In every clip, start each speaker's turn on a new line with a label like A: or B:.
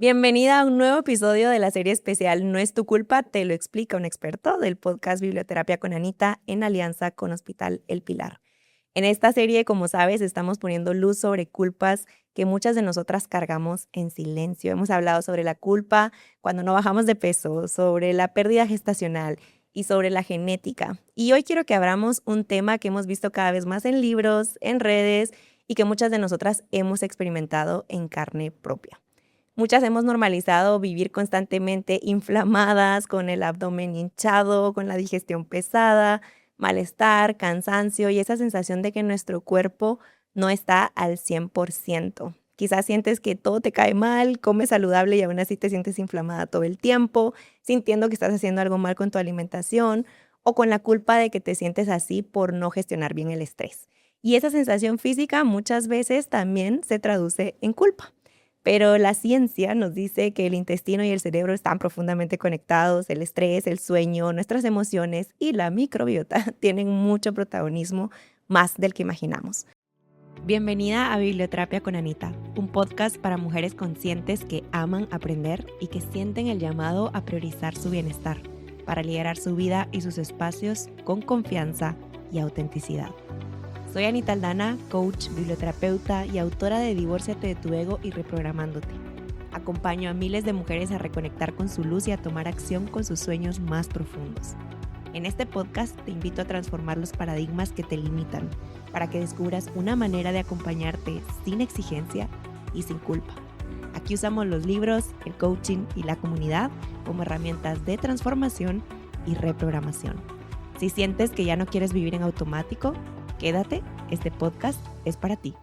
A: Bienvenida a un nuevo episodio de la serie especial No es tu culpa, te lo explica un experto del podcast Biblioterapia con Anita en alianza con Hospital El Pilar. En esta serie, como sabes, estamos poniendo luz sobre culpas que muchas de nosotras cargamos en silencio. Hemos hablado sobre la culpa cuando no bajamos de peso, sobre la pérdida gestacional y sobre la genética. Y hoy quiero que abramos un tema que hemos visto cada vez más en libros, en redes y que muchas de nosotras hemos experimentado en carne propia. Muchas hemos normalizado vivir constantemente inflamadas, con el abdomen hinchado, con la digestión pesada, malestar, cansancio y esa sensación de que nuestro cuerpo no está al 100%. Quizás sientes que todo te cae mal, comes saludable y aún así te sientes inflamada todo el tiempo, sintiendo que estás haciendo algo mal con tu alimentación o con la culpa de que te sientes así por no gestionar bien el estrés. Y esa sensación física muchas veces también se traduce en culpa. Pero la ciencia nos dice que el intestino y el cerebro están profundamente conectados, el estrés, el sueño, nuestras emociones y la microbiota tienen mucho protagonismo, más del que imaginamos. Bienvenida a Biblioterapia con Anita, un podcast para mujeres conscientes que aman aprender y que sienten el llamado a priorizar su bienestar, para liderar su vida y sus espacios con confianza y autenticidad. Soy Anita Aldana, coach, biblioterapeuta y autora de Divórciate de tu ego y Reprogramándote. Acompaño a miles de mujeres a reconectar con su luz y a tomar acción con sus sueños más profundos. En este podcast te invito a transformar los paradigmas que te limitan para que descubras una manera de acompañarte sin exigencia y sin culpa. Aquí usamos los libros, el coaching y la comunidad como herramientas de transformación y reprogramación. Si sientes que ya no quieres vivir en automático, quédate, este podcast es para ti.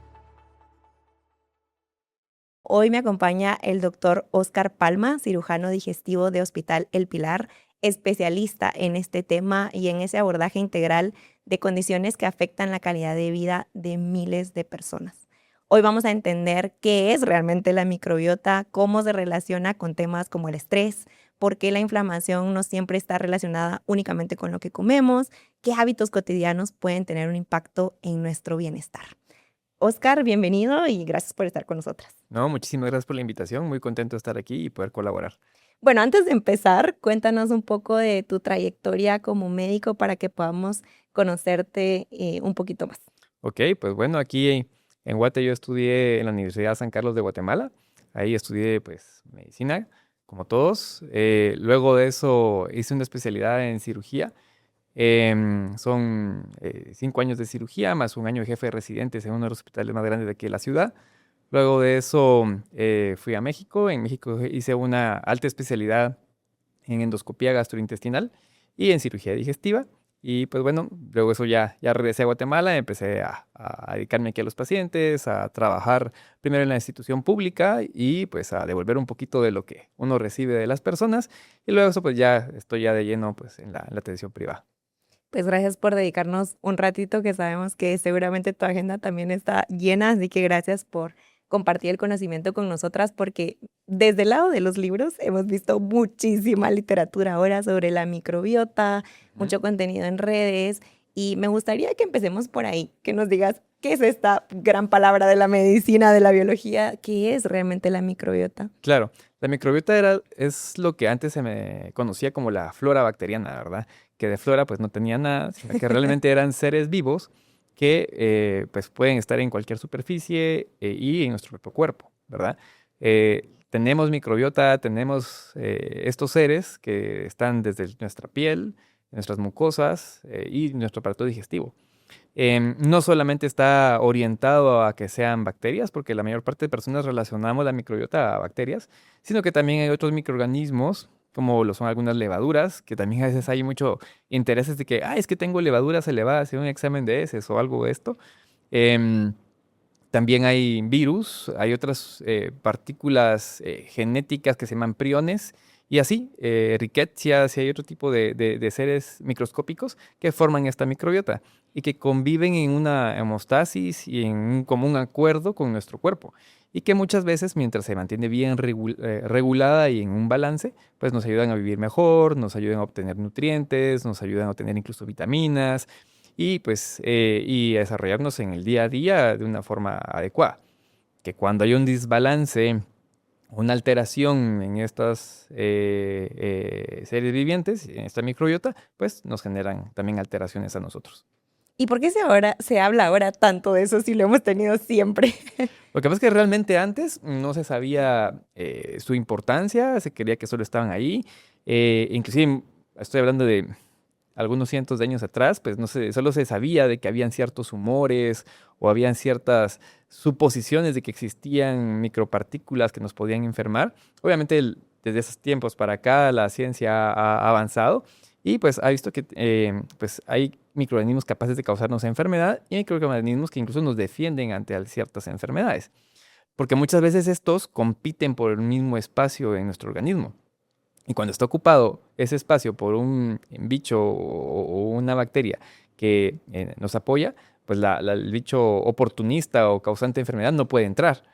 A: Hoy me acompaña el doctor Óscar Palma, cirujano digestivo de Hospital El Pilar, especialista en este tema y en ese abordaje integral de condiciones que afectan la calidad de vida de miles de personas. Hoy vamos a entender qué es realmente la microbiota, cómo se relaciona con temas como el estrés, por qué la inflamación no siempre está relacionada únicamente con lo que comemos, qué hábitos cotidianos pueden tener un impacto en nuestro bienestar. Óscar, bienvenido y gracias por estar con nosotras.
B: No, muchísimas gracias por la invitación. Muy contento de estar aquí y poder colaborar.
A: Bueno, antes de empezar, cuéntanos un poco de tu trayectoria como médico para que podamos conocerte un poquito más.
B: Ok, pues bueno, aquí en Guate yo estudié en la Universidad San Carlos de Guatemala. Ahí estudié pues medicina, como todos. Luego de eso hice una especialidad en cirugía. Son 5 años de cirugía más un año de jefe de residentes en uno de los hospitales más grandes de aquí de la ciudad. Luego de eso fui a México. En México hice una alta especialidad en endoscopía gastrointestinal y en cirugía digestiva. Y pues bueno, luego eso ya regresé a Guatemala, empecé a dedicarme aquí a los pacientes, a trabajar primero en la institución pública y pues a devolver un poquito de lo que uno recibe de las personas. Y luego eso pues ya estoy ya de lleno pues en la atención privada.
A: Pues gracias por dedicarnos un ratito, que sabemos que seguramente tu agenda también está llena, así que gracias por compartir el conocimiento con nosotras, porque desde el lado de los libros hemos visto muchísima literatura ahora sobre la microbiota, mucho contenido en redes, y me gustaría que empecemos por ahí, que nos digas qué es esta gran palabra de la medicina, de la biología, qué es realmente la microbiota.
B: Claro, la microbiota es lo que antes se me conocía como la flora bacteriana, ¿verdad? Que de flora pues no tenía nada, sino que realmente eran seres vivos que pues pueden estar en cualquier superficie y en nuestro propio cuerpo, ¿verdad? Tenemos microbiota, tenemos estos seres que están desde nuestra piel, nuestras mucosas y nuestro aparato digestivo. No solamente está orientado a que sean bacterias, porque la mayor parte de personas relacionamos la microbiota a bacterias, sino que también hay otros microorganismos, como lo son algunas levaduras, que también a veces hay mucho interés de que, es que tengo levaduras elevadas, hacer un examen de heces o algo de esto. Em, También hay virus, hay otras partículas genéticas que se llaman priones, y así, ricketsias, y hay otro tipo de seres microscópicos que forman esta microbiota y que conviven en una hemostasis y en un común acuerdo con nuestro cuerpo. Y que muchas veces, mientras se mantiene bien regulada y en un balance, pues nos ayudan a vivir mejor, nos ayudan a obtener nutrientes, nos ayudan a obtener incluso vitaminas y pues y a desarrollarnos en el día a día de una forma adecuada. Que cuando hay un desbalance una alteración en estas seres vivientes, en esta microbiota, pues nos generan también alteraciones a nosotros.
A: ¿Y por qué se habla ahora tanto de eso si lo hemos tenido siempre?
B: Lo que pasa es que realmente antes no se sabía su importancia, se creía que solo estaban ahí. Inclusive estoy hablando de algunos cientos de años atrás, pues no sé, solo se sabía de que habían ciertos humores o habían ciertas suposiciones de que existían micropartículas que nos podían enfermar. Obviamente desde esos tiempos para acá la ciencia ha avanzado y pues ha visto que pues hay microorganismos capaces de causarnos enfermedad y microorganismos que incluso nos defienden ante ciertas enfermedades. Porque muchas veces estos compiten por el mismo espacio en nuestro organismo. Y cuando está ocupado ese espacio por un bicho o una bacteria que nos apoya, pues el bicho oportunista o causante de enfermedad no puede entrar.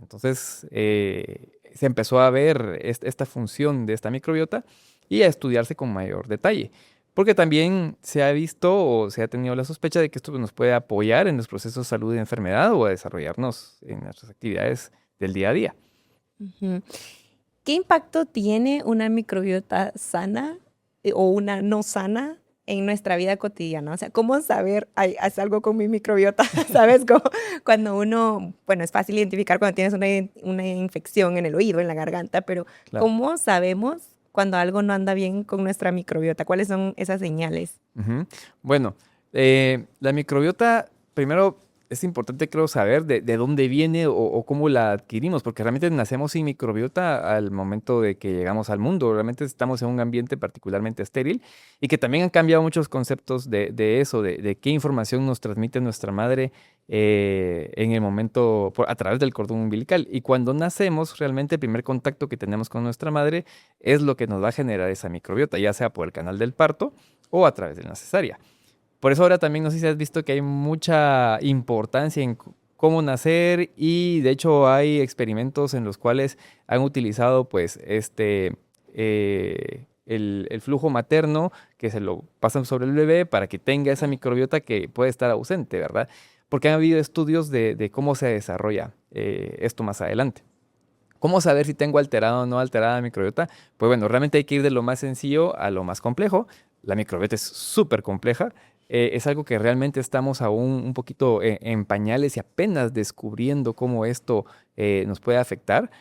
B: Entonces se empezó a ver esta función de esta microbiota y a estudiarse con mayor detalle. Porque también se ha visto o se ha tenido la sospecha de que esto nos puede apoyar en los procesos de salud y enfermedad o a desarrollarnos en nuestras actividades del día a día.
A: Ujú. ¿Qué impacto tiene una microbiota sana o una no sana en nuestra vida cotidiana? O sea, ¿cómo saber, ay, haz algo con mi microbiota? ¿Sabes? Como cuando uno, bueno, es fácil identificar cuando tienes una infección en el oído, en la garganta, pero
B: Claro.
A: ¿cómo sabemos cuando algo no anda bien con nuestra microbiota? ¿Cuáles son esas señales?
B: Ujú. Bueno, la microbiota, primero es importante, creo, saber de dónde viene o cómo la adquirimos, porque realmente nacemos sin microbiota al momento de que llegamos al mundo. Realmente estamos en un ambiente particularmente estéril y que también han cambiado muchos conceptos de eso, de qué información nos transmite nuestra madre en el momento, a través del cordón umbilical. Y cuando nacemos, realmente el primer contacto que tenemos con nuestra madre es lo que nos va a generar esa microbiota, ya sea por el canal del parto o a través de la cesárea. Por eso ahora también no sé si has visto que hay mucha importancia en cómo nacer y de hecho hay experimentos en los cuales han utilizado pues el flujo materno que se lo pasan sobre el bebé para que tenga esa microbiota que puede estar ausente, ¿verdad? Porque han habido estudios de cómo se desarrolla esto más adelante. ¿Cómo saber si tengo alterada o no alterada la microbiota? Pues bueno, realmente hay que ir de lo más sencillo a lo más complejo. La microbiota es súper compleja. Es algo que realmente estamos aún un poquito en pañales y apenas descubriendo cómo esto nos puede afectar.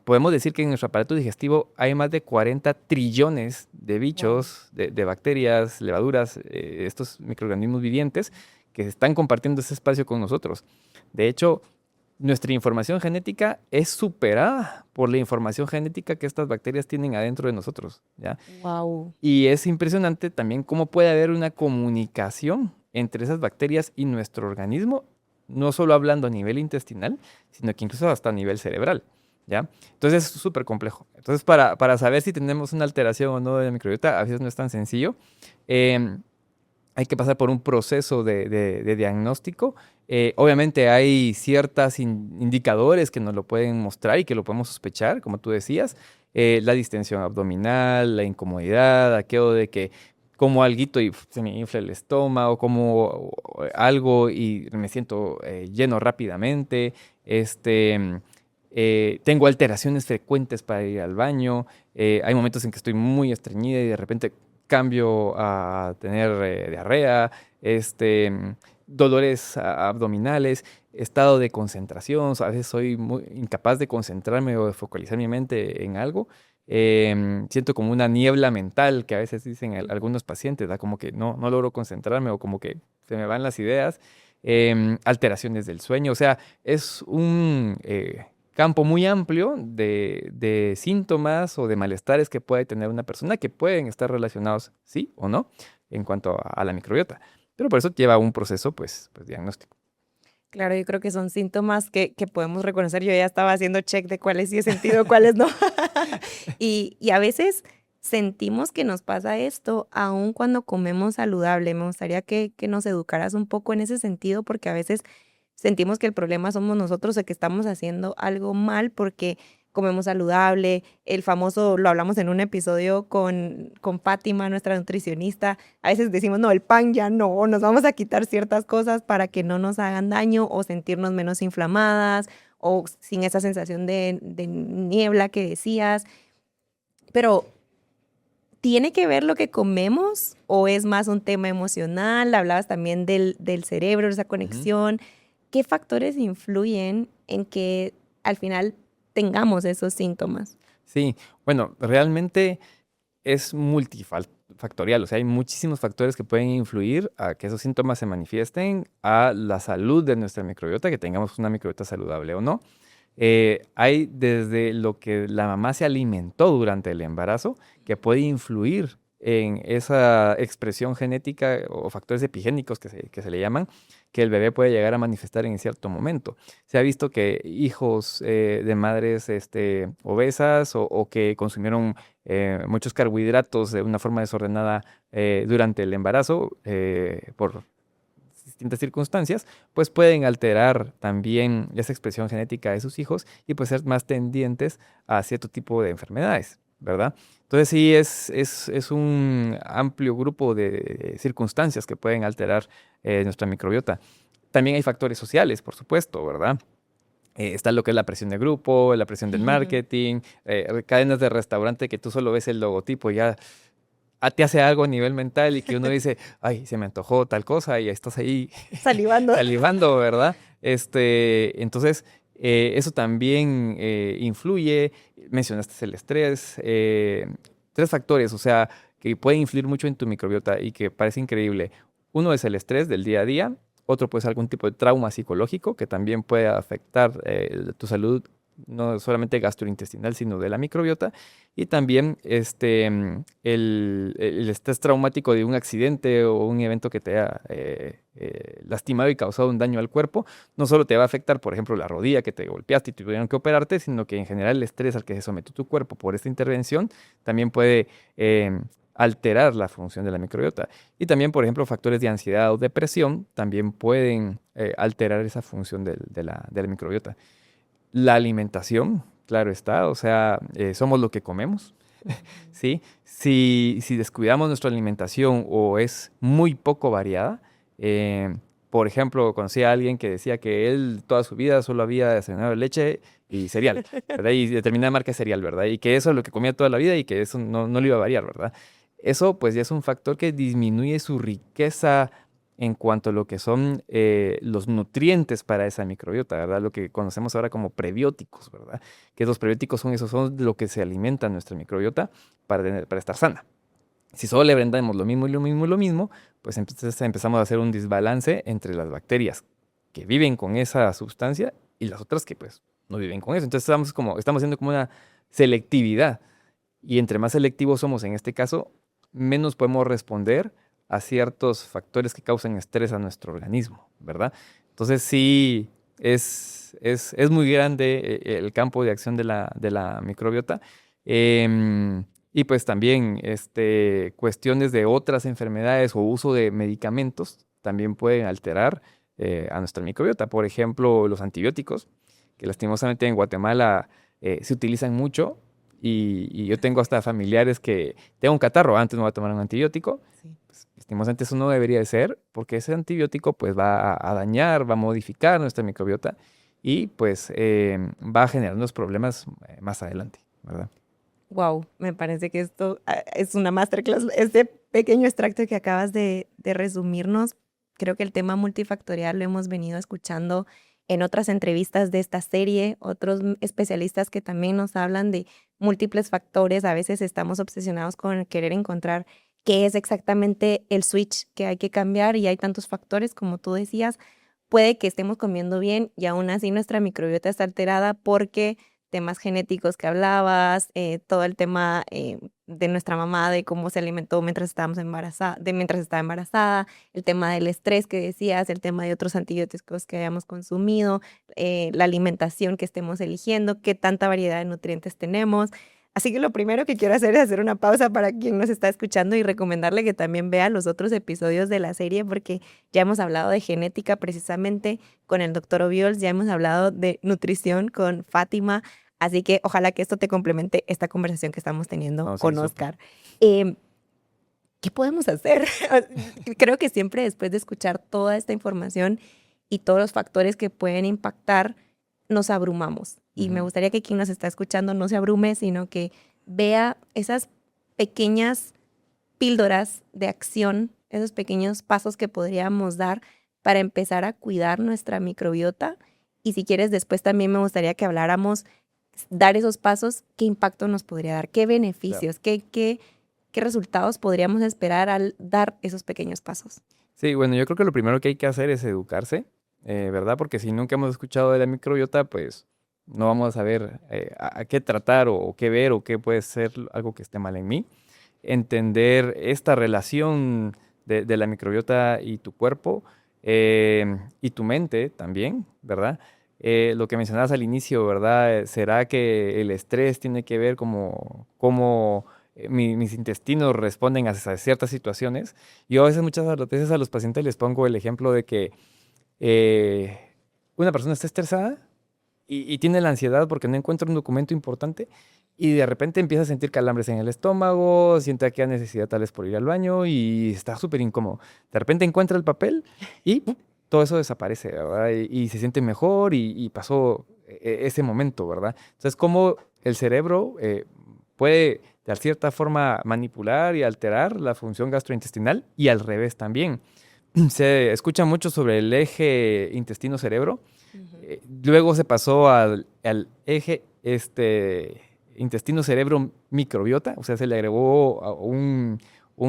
B: Podemos decir que en nuestro aparato digestivo hay más de 40 trillones de
A: Wow.
B: bichos, de bacterias, levaduras, estos microorganismos vivientes que están compartiendo ese espacio con nosotros. De hecho, nuestra información genética es superada por la información genética que estas bacterias tienen adentro de nosotros, ¿ya?
A: Wow.
B: Y es impresionante también cómo puede haber una comunicación entre esas bacterias y nuestro organismo, no solo hablando a nivel intestinal, sino que incluso hasta a nivel cerebral, ¿ya? Entonces es súper complejo. Entonces para saber si tenemos una alteración o no de la microbiota, a veces no es tan sencillo. Em, Hay que pasar por un proceso de diagnóstico. Obviamente hay ciertos indicadores que nos lo pueden mostrar y que lo podemos sospechar, como tú decías. La distensión abdominal, la incomodidad, aquello de que como alguito y se me infla el estómago, como algo y me siento lleno rápidamente. Tengo alteraciones frecuentes para ir al baño. Hay momentos en que estoy muy estreñida y de repente cambio a tener diarrea, dolores abdominales, estado de concentración, a veces soy muy incapaz de concentrarme o de focalizar mi mente en algo. Siento como una niebla mental que a veces dicen algunos pacientes, ¿da? Como que no logro concentrarme o como que se me van las ideas. Alteraciones del sueño, o sea, es un campo muy amplio de síntomas o de malestares que puede tener una persona que pueden estar relacionados, sí o no, en cuanto a la microbiota. Pero por eso lleva un proceso, pues diagnóstico.
A: Claro, yo creo que son síntomas que podemos reconocer. Yo ya estaba haciendo check de cuáles sí he sentido, cuáles no. Y a veces sentimos que nos pasa esto, aun cuando comemos saludable. Me gustaría que nos educaras un poco en ese sentido, porque a veces sentimos que el problema somos nosotros o que estamos haciendo algo mal porque comemos saludable. El famoso, lo hablamos en un episodio con Fátima, nuestra nutricionista. A veces decimos, no, el pan ya no, o nos vamos a quitar ciertas cosas para que no nos hagan daño o sentirnos menos inflamadas o sin esa sensación de niebla que decías. Pero, ¿tiene que ver lo que comemos o es más un tema emocional? Hablabas también del cerebro, esa
B: Ujú.
A: conexión. ¿Qué factores influyen en que al final tengamos esos síntomas?
B: Sí, bueno, realmente es multifactorial, o sea, hay muchísimos factores que pueden influir a que esos síntomas se manifiesten a la salud de nuestra microbiota, que tengamos una microbiota saludable o no. Hay desde lo que la mamá se alimentó durante el embarazo, que puede influir en esa expresión genética o factores epigénicos que se le llaman, que el bebé puede llegar a manifestar en cierto momento. Se ha visto que hijos de madres obesas o que consumieron muchos carbohidratos de una forma desordenada durante el embarazo por distintas circunstancias, pues pueden alterar también esa expresión genética de sus hijos y pues ser más tendientes a cierto tipo de enfermedades, ¿verdad? Entonces sí, es un amplio grupo de circunstancias que pueden alterar nuestra microbiota. También hay factores sociales, por supuesto, ¿verdad? Está lo que es la presión de grupo, la presión del marketing, cadenas de restaurante que tú solo ves el logotipo y ya te hace algo a nivel mental y que uno dice, ay, se me antojó tal cosa y estás ahí
A: Salivando.
B: salivando, ¿verdad? Entonces, eso también influye. Mencionaste el estrés. Tres factores, o sea, que pueden influir mucho en tu microbiota y que parece increíble. Uno es el estrés del día a día. Otro puede ser algún tipo de trauma psicológico que también puede afectar tu salud, no solamente gastrointestinal, sino de la microbiota. Y también el estrés traumático de un accidente o un evento que te haya lastimado y causado un daño al cuerpo, no solo te va a afectar, por ejemplo, la rodilla que te golpeaste y tuvieron que operarte, sino que en general el estrés al que se sometió tu cuerpo por esta intervención también puede alterar la función de la microbiota. Y también, por ejemplo, factores de ansiedad o depresión también pueden alterar esa función de la microbiota. La alimentación, claro está, o sea, somos lo que comemos, ¿sí? Si descuidamos nuestra alimentación o es muy poco variada, por ejemplo, conocí a alguien que decía que él toda su vida solo había desayunado leche y cereal, ¿verdad? Y determinada marca de cereal, ¿verdad? Y que eso es lo que comía toda la vida y que eso no lo iba a variar, ¿verdad? Eso pues ya es un factor que disminuye su riqueza en cuanto a lo que son los nutrientes para esa microbiota, ¿verdad? Lo que conocemos ahora como prebióticos, ¿verdad? Que los prebióticos son lo que se alimenta nuestra microbiota para estar sana. Si solo le brindamos lo mismo y lo mismo y lo mismo, pues entonces empezamos a hacer un desbalance entre las bacterias que viven con esa sustancia y las otras que pues no viven con eso. Entonces estamos haciendo como una selectividad. Y entre más selectivos somos en este caso, menos podemos responder a ciertos factores que causan estrés a nuestro organismo, ¿verdad? Entonces sí, es muy grande el campo de acción de la microbiota. Y pues también cuestiones de otras enfermedades o uso de medicamentos también pueden alterar a nuestra microbiota. Por ejemplo, los antibióticos, que lastimosamente en Guatemala se utilizan mucho y yo tengo hasta familiares que tengo un catarro, antes me voy a tomar un antibiótico.
A: Sí.
B: Pues, lastimosamente eso no debería de ser porque ese antibiótico pues va a dañar, va a modificar nuestra microbiota y pues va a generar unos problemas más adelante, ¿verdad?
A: Wow, me parece que esto es una masterclass. Este pequeño extracto que acabas de resumirnos, creo que el tema multifactorial lo hemos venido escuchando en otras entrevistas de esta serie, otros especialistas que también nos hablan de múltiples factores. A veces estamos obsesionados con querer encontrar qué es exactamente el switch que hay que cambiar y hay tantos factores, como tú decías, puede que estemos comiendo bien y aún así nuestra microbiota está alterada porque temas genéticos que hablabas, todo el tema de nuestra mamá, de cómo se alimentó mientras estábamos embarazada, de mientras estaba embarazada, el tema del estrés que decías, el tema de otros antibióticos que hayamos consumido, la alimentación que estemos eligiendo, qué tanta variedad de nutrientes tenemos. Así que lo primero que quiero hacer es hacer una pausa para quien nos está escuchando y recomendarle que también vea los otros episodios de la serie porque ya hemos hablado de genética precisamente con el doctor Obiols, ya hemos hablado de nutrición con Fátima. Así que ojalá que esto te complemente esta conversación que estamos teniendo
B: No, sí,
A: con
B: súper.
A: Oscar. ¿Qué podemos hacer? Creo que siempre después de escuchar toda esta información y todos los factores que pueden impactar, nos abrumamos. Y me gustaría que quien nos está escuchando no se abrume, sino que vea esas pequeñas píldoras de acción, esos pequeños pasos que podríamos dar para empezar a cuidar nuestra microbiota. Y si quieres, después también me gustaría que habláramos, dar esos pasos, qué impacto nos podría dar, qué beneficios,
B: Claro.
A: qué resultados podríamos esperar al dar esos pequeños pasos.
B: Sí, bueno, yo creo que lo primero que hay que hacer es educarse, ¿verdad? Porque si nunca hemos escuchado de la microbiota, pues no vamos a saber a qué tratar o qué ver o qué puede ser algo que esté mal en mí. Entender esta relación de la microbiota y tu cuerpo y tu mente también, ¿verdad? Lo que mencionabas al inicio, ¿verdad? ¿Será que el estrés tiene que ver cómo mis intestinos responden a ciertas situaciones? Yo a veces, muchas veces a los pacientes les pongo el ejemplo de que eh, una persona está estresada y tiene la ansiedad porque no encuentra un documento importante y de repente empieza a sentir calambres en el estómago, siente aquella necesidad tal vez por ir al baño y está súper incómodo. De repente encuentra el papel y ¡pum!, todo eso desaparece, ¿verdad? Y se siente mejor y pasó ese momento, ¿verdad? Entonces, cómo el cerebro puede de cierta forma manipular y alterar la función gastrointestinal y al revés también. Se escucha mucho sobre el eje intestino-cerebro. Luego se pasó al eje intestino-cerebro-microbiota, o sea, se le agregó a un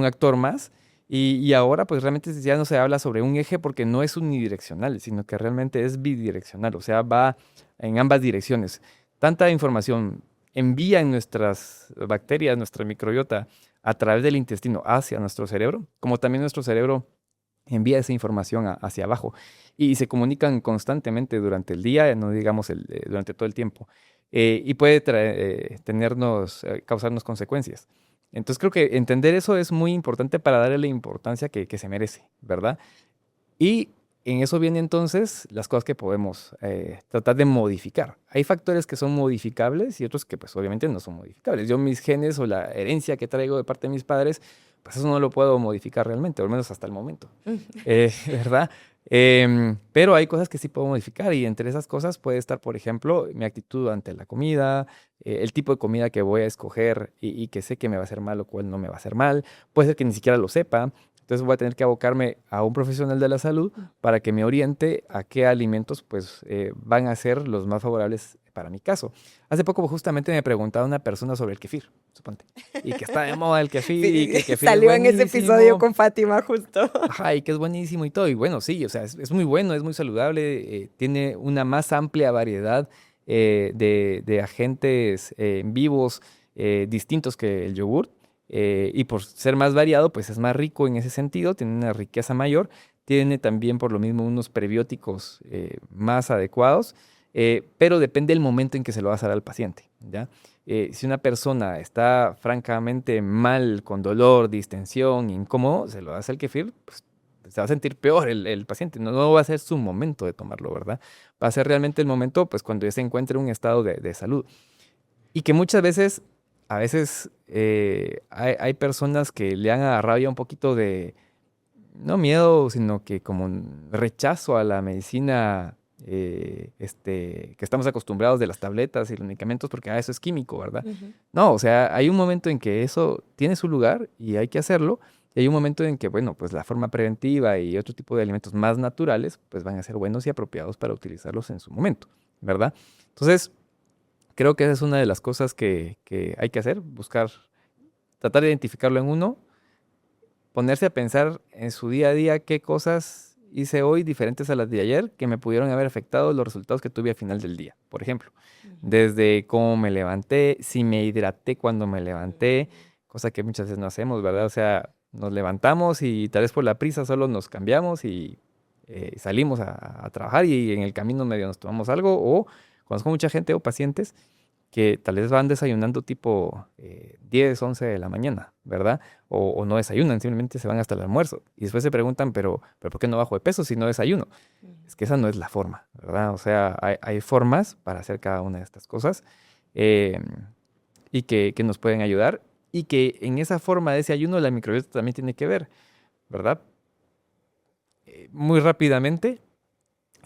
B: actor más. Y ahora pues realmente ya no se habla sobre un eje porque no es unidireccional, sino que realmente es bidireccional, o sea, va en ambas direcciones. Tanta información envía en nuestras bacterias, nuestra microbiota, a través del intestino hacia nuestro cerebro, como también nuestro cerebro envía esa información hacia abajo y se comunican constantemente durante el día, no digamos durante todo el tiempo, y puede causarnos consecuencias. Entonces creo que entender eso es muy importante para darle la importancia que se merece, ¿verdad? Y en eso vienen entonces las cosas que podemos tratar de modificar. Hay factores que son modificables y otros que pues obviamente no son modificables. Yo mis genes o la herencia que traigo de parte de mis padres, pues eso no lo puedo modificar realmente, o al menos hasta el momento, ¿verdad? Pero hay cosas que sí puedo modificar y entre esas cosas puede estar, por ejemplo, mi actitud ante la comida, el tipo de comida que voy a escoger y que sé que me va a hacer mal o cuál no me va a hacer mal. Puede ser que ni siquiera lo sepa. Entonces voy a tener que abocarme a un profesional de la salud para que me oriente a qué alimentos pues, van a ser los más favorables para mi caso. Hace poco justamente me preguntaba una persona sobre el kefir, suponte, y que está de moda el kefir y que el
A: Sí,
B: kefir es
A: salió en ese episodio
B: buenísimo.
A: con Fátima justo.
B: Ajá, y que es buenísimo y todo. Y bueno, sí, o sea, es muy bueno, es muy saludable, tiene una más amplia variedad de agentes vivos distintos que el yogur. Y por ser más variado, pues es más rico en ese sentido, tiene una riqueza mayor, tiene también por lo mismo unos prebióticos más adecuados, pero depende del momento en que se lo vas a dar al paciente, ¿ya? Si una persona está francamente mal, con dolor, distensión, incómodo, se lo das al kefir, pues se va a sentir peor el paciente, no va a ser su momento de tomarlo, ¿verdad? Va a ser realmente el momento, pues cuando ya se encuentre en un estado de salud. Y que muchas veces, a veces hay personas que le han agarrado ya un poquito de, no miedo, sino que como un rechazo a la medicina que estamos acostumbrados de las tabletas y los medicamentos, porque eso es químico, ¿verdad? No, o sea, hay un momento en que eso tiene su lugar y hay que hacerlo, y hay un momento en que, bueno, pues la forma preventiva y otro tipo de alimentos más naturales, pues van a ser buenos y apropiados para utilizarlos en su momento, ¿verdad? Entonces, creo que esa es una de las cosas que hay que hacer, buscar, tratar de identificarlo en uno, ponerse a pensar en su día a día qué cosas hice hoy diferentes a las de ayer que me pudieron haber afectado los resultados que tuve al final del día. Por ejemplo, desde cómo me levanté, si me hidraté cuando me levanté, cosa que muchas veces no hacemos, ¿verdad? O sea, nos levantamos y tal vez por la prisa solo nos cambiamos y salimos a trabajar y en el camino medio nos tomamos algo, o conozco mucha gente o pacientes que tal vez van desayunando tipo 10, 11 de la mañana, ¿verdad? O no desayunan, simplemente se van hasta el almuerzo. Y después se preguntan, pero ¿por qué no bajo de peso si no desayuno? Es que esa no es la forma, ¿verdad? O sea, hay formas para hacer cada una de estas cosas eh, y que nos pueden ayudar y que en esa forma de ese ayuno la microbiota también tiene que ver, ¿verdad? Muy rápidamente,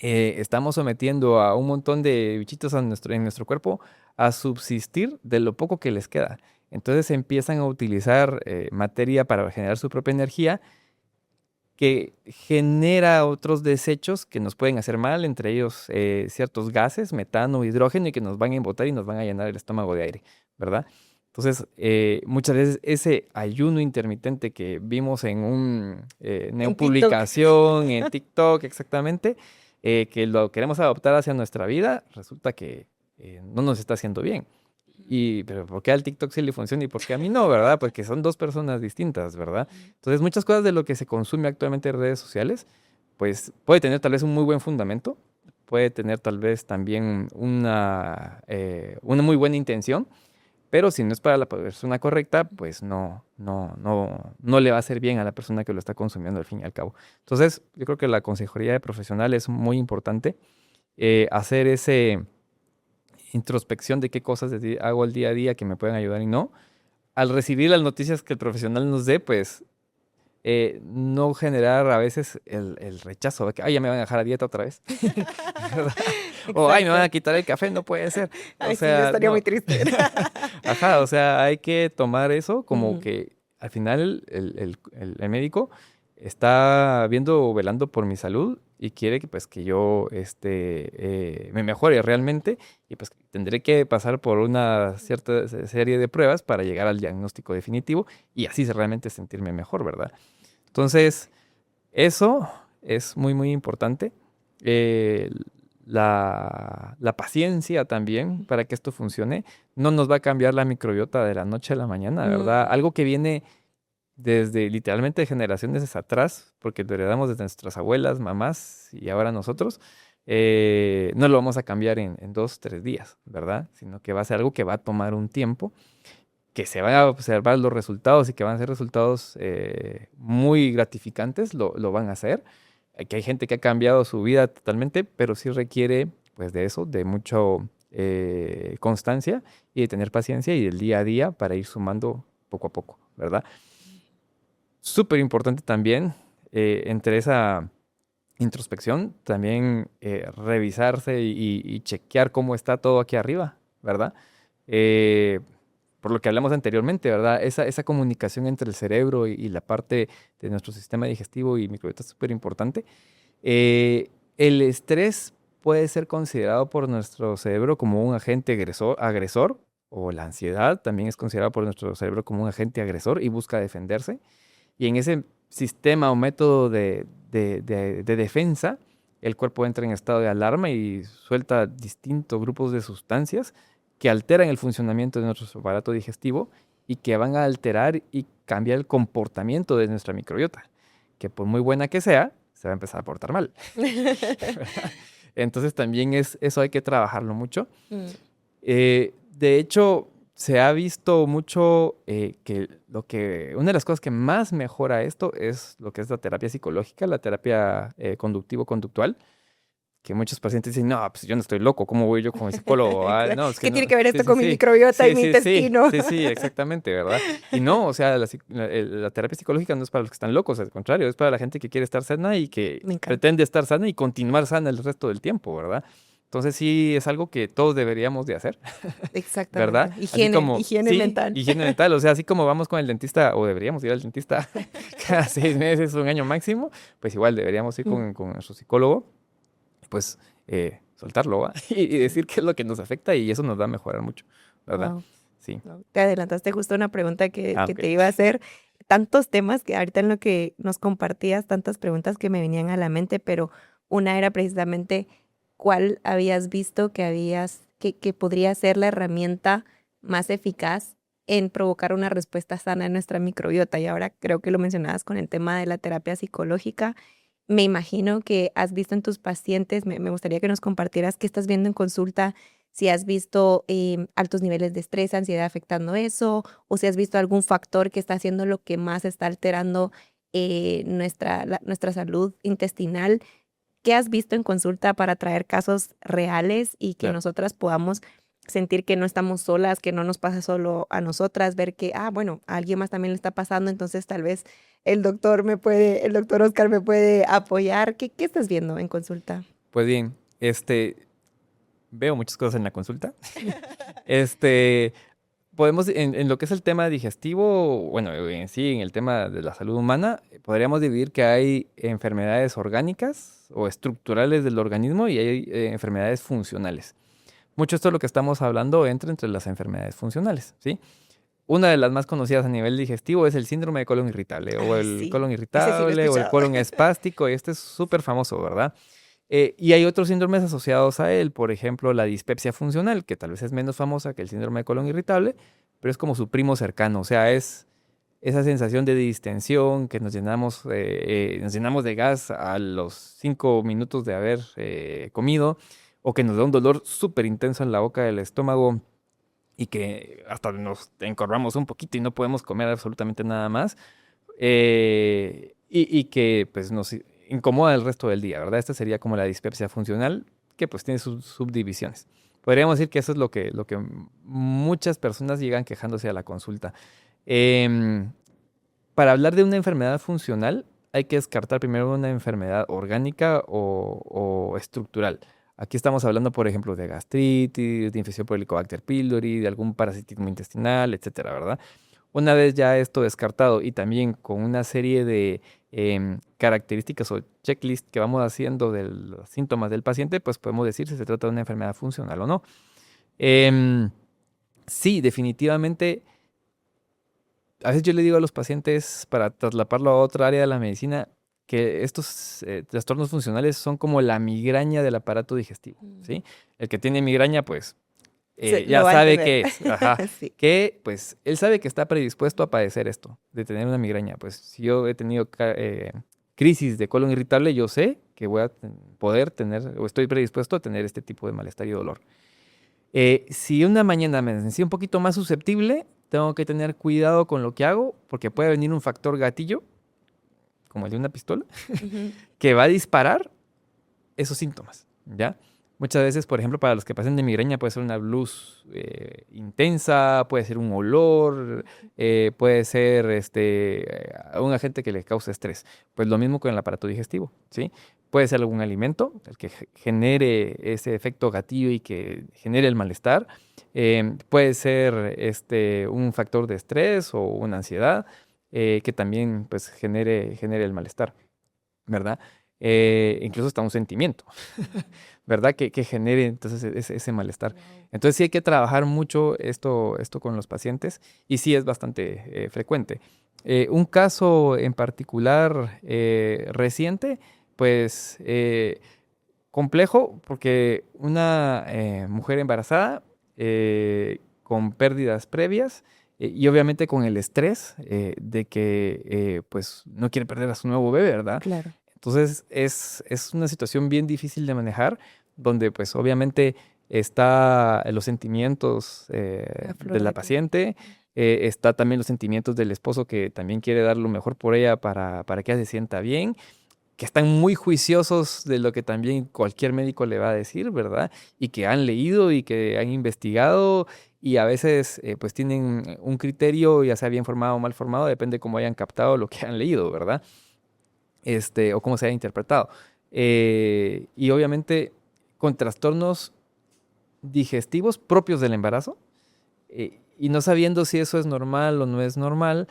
B: estamos sometiendo a un montón de bichitos en nuestro cuerpo a subsistir de lo poco que les queda. Entonces empiezan a utilizar materia para generar su propia energía que genera otros desechos que nos pueden hacer mal, entre ellos ciertos gases, metano, hidrógeno, y que nos van a embotar y nos van a llenar el estómago de aire, ¿verdad? Entonces, muchas veces ese ayuno intermitente que vimos en una
A: En TikTok.
B: publicación, en TikTok exactamente, que lo queremos adoptar hacia nuestra vida, resulta que no nos está haciendo bien. Pero ¿por qué al TikTok sí le funciona y por qué a mí no, verdad? Porque son dos personas distintas, ¿verdad? Entonces, muchas cosas de lo que se consume actualmente en redes sociales, pues puede tener tal vez un muy buen fundamento, puede tener tal vez también una muy buena intención, pero si no es para la persona correcta, pues no le va a hacer bien a la persona que lo está consumiendo al fin y al cabo. Entonces, yo creo que la consejería de profesional es muy importante, hacer ese introspección de qué cosas hago el día a día que me pueden ayudar y no. Al recibir las noticias que el profesional nos dé, pues no generar a veces el rechazo de que, ay, ya me van a dejar a dieta otra vez. ¿Verdad? O, ay, me van a quitar el café, no puede ser. O
A: Ay, sí, yo
B: sea,
A: estaría muy
B: no.
A: triste.
B: Ajá, o sea, hay que tomar eso como
A: Ujú.
B: que al final el médico está viendo o velando por mi salud y quiere que pues que yo me mejore realmente, y pues tendré que pasar por una cierta serie de pruebas para llegar al diagnóstico definitivo y así realmente sentirme mejor, ¿verdad? Entonces, eso es muy, muy importante. Eh, la paciencia también para que esto funcione. No nos va a cambiar la microbiota de la noche a la mañana, ¿verdad?
A: Mm,
B: Algo que viene desde literalmente generaciones atrás, porque lo heredamos desde nuestras abuelas, mamás y ahora nosotros, no lo vamos a cambiar en 2, 3 días, ¿verdad? Sino que va a ser algo que va a tomar un tiempo, que se van a observar los resultados y que van a ser resultados muy gratificantes, lo van a hacer. Que hay gente que ha cambiado su vida totalmente, pero sí requiere pues de eso, de mucho constancia y de tener paciencia y del día a día para ir sumando poco a poco, ¿verdad? Súper importante también, entre esa introspección, también revisarse y chequear cómo está todo aquí arriba, ¿verdad? Eh, por lo que hablamos anteriormente, ¿verdad? Esa comunicación entre el cerebro y la parte de nuestro sistema digestivo y microbiota es súper importante. El estrés puede ser considerado por nuestro cerebro como un agente agresor, o la ansiedad también es considerado por nuestro cerebro como un agente agresor y busca defenderse. Y en ese sistema o método de defensa, el cuerpo entra en estado de alarma y suelta distintos grupos de sustancias que alteran el funcionamiento de nuestro aparato digestivo y que van a alterar y cambiar el comportamiento de nuestra microbiota, que por muy buena que sea, se va a empezar a portar mal. Entonces también eso hay que trabajarlo mucho.
A: mm,
B: De hecho, se ha visto mucho que una de las cosas que más mejora esto es lo que es la terapia psicológica, la terapia conductivo-conductual, que muchos pacientes dicen, no, pues yo no estoy loco, ¿cómo voy yo como psicólogo? Ah,
A: exacto.
B: no, es que
A: ¿Qué
B: no.
A: tiene que ver
B: Sí,
A: esto
B: sí,
A: con mi
B: sí,
A: microbiota y
B: sí,
A: mi
B: sí, sí,
A: intestino?
B: sí, sí, exactamente, ¿verdad? Y no, o sea, la terapia psicológica no es para los que están locos, al contrario, es para la gente que quiere estar sana y que
A: Me encanta.
B: pretende estar sana y continuar sana el resto del tiempo, ¿verdad? Entonces sí es algo que todos deberíamos de hacer, ¿verdad?
A: Exactamente.
B: Así
A: Higiene,
B: como,
A: higiene
B: sí,
A: mental.
B: higiene dental, o sea, así como vamos con el dentista, o deberíamos ir al dentista cada 6 meses, un año máximo, pues igual deberíamos ir
A: Mm,
B: con nuestro psicólogo, pues soltarlo, ¿va? Y decir qué es lo que nos afecta y eso nos va a mejorar mucho, ¿verdad?
A: wow.
B: Sí.
A: No, te adelantaste justo a una pregunta
B: Ah,
A: que
B: ok.
A: te iba a hacer. Tantos temas que ahorita en lo que nos compartías, tantas preguntas que me venían a la mente, pero una era precisamente cuál habías visto que podría ser la herramienta más eficaz en provocar una respuesta sana en nuestra microbiota. Y ahora creo que lo mencionabas con el tema de la terapia psicológica. Me imagino que has visto en tus pacientes, me gustaría que nos compartieras qué estás viendo en consulta, si has visto altos niveles de estrés, ansiedad afectando eso, o si has visto algún factor que está haciendo lo que más está alterando nuestra salud intestinal. ¿Qué has visto en consulta para traer casos reales y que
B: Claro.
A: nosotras podamos sentir que no estamos solas, que no nos pasa solo a nosotras, ver que, bueno, a alguien más también le está pasando, entonces tal vez el doctor Oscar me puede apoyar? ¿Qué estás viendo en consulta?
B: Pues bien, veo muchas cosas en la consulta. Podemos, en lo que es el tema digestivo, bueno, en sí, en el tema de la salud humana, podríamos dividir que hay enfermedades orgánicas o estructurales del organismo y hay enfermedades funcionales. Mucho esto de lo que estamos hablando entra entre las enfermedades funcionales, ¿sí? Una de las más conocidas a nivel digestivo es el síndrome de colon irritable, o
A: Ay,
B: el
A: sí.
B: colon
A: Ese sí lo he
B: irritable, o el
A: escuchado.
B: colon espástico, y este es súper famoso, ¿verdad? Y hay otros síndromes asociados a él, por ejemplo, la dispepsia funcional, que tal vez es menos famosa que el síndrome de colon irritable, pero es como su primo cercano, o sea, es esa sensación de distensión que nos llenamos de gas a los 5 minutos de haber comido, o que nos da un dolor súper intenso en la boca del estómago y que hasta nos encorvamos un poquito y no podemos comer absolutamente nada más, y que pues nos incomoda el resto del día, ¿verdad? Esta sería como la dispepsia funcional, que pues tiene sus subdivisiones. Podríamos decir que eso es lo que muchas personas llegan quejándose a la consulta. Em, para hablar de una enfermedad funcional, hay que descartar primero una enfermedad orgánica o estructural. Aquí estamos hablando, por ejemplo, de gastritis, de infección por Helicobacter pylori, de algún parasitismo intestinal, etcétera, ¿verdad? Una vez ya esto descartado y también con una serie de características o checklist que vamos haciendo de los síntomas del paciente, pues podemos decir si se trata de una enfermedad funcional o no. Em, sí, definitivamente. A veces yo le digo a los pacientes para traslaparlo a otra área de la medicina que estos trastornos funcionales son como la migraña del aparato digestivo,
A: Mm.
B: ¿sí? El que tiene migraña, pues
A: Lo
B: ya
A: va a
B: sabe
A: entender.
B: qué es, ajá,
A: Sí.
B: que pues él sabe que está predispuesto a padecer esto, de tener una migraña. Pues si yo he tenido crisis de colon irritable, yo sé que voy a poder tener, o estoy predispuesto a tener este tipo de malestar y dolor. Si una mañana me sentí un poquito más susceptible, tengo que tener cuidado con lo que hago, porque puede venir un factor gatillo, como el de una pistola,
A: Ujú.
B: que va a disparar esos síntomas, ¿ya? Muchas veces, por ejemplo, para los que pasen de migraña puede ser una luz intensa, puede ser un olor, puede ser un agente que le cause estrés. Pues lo mismo con el aparato digestivo, ¿sí? Puede ser algún alimento el que genere ese efecto gatillo y que genere el malestar. Puede ser un factor de estrés o una ansiedad que también pues, genere el malestar, ¿verdad? Incluso hasta un sentimiento, ¿verdad? Que genere entonces ese malestar.
A: Wow.
B: Entonces sí hay que trabajar mucho esto con los pacientes y sí es bastante frecuente. Un caso en particular reciente, pues complejo porque una mujer embarazada con pérdidas previas y obviamente con el estrés de que pues no quiere perder a su nuevo bebé, ¿verdad?
A: Claro.
B: Entonces es una situación bien difícil de manejar, donde pues obviamente está los sentimientos
A: A flor
B: de la
A: de piel.
B: paciente, está también los sentimientos del esposo que también quiere dar lo mejor por ella para que ella se sienta bien, que están muy juiciosos de lo que también cualquier médico le va a decir, ¿verdad? Y que han leído y que han investigado y a veces pues tienen un criterio, ya sea bien formado o mal formado, depende cómo hayan captado lo que han leído, ¿verdad? O cómo se haya interpretado. Y obviamente con trastornos digestivos propios del embarazo, y no sabiendo si eso es normal o no es normal,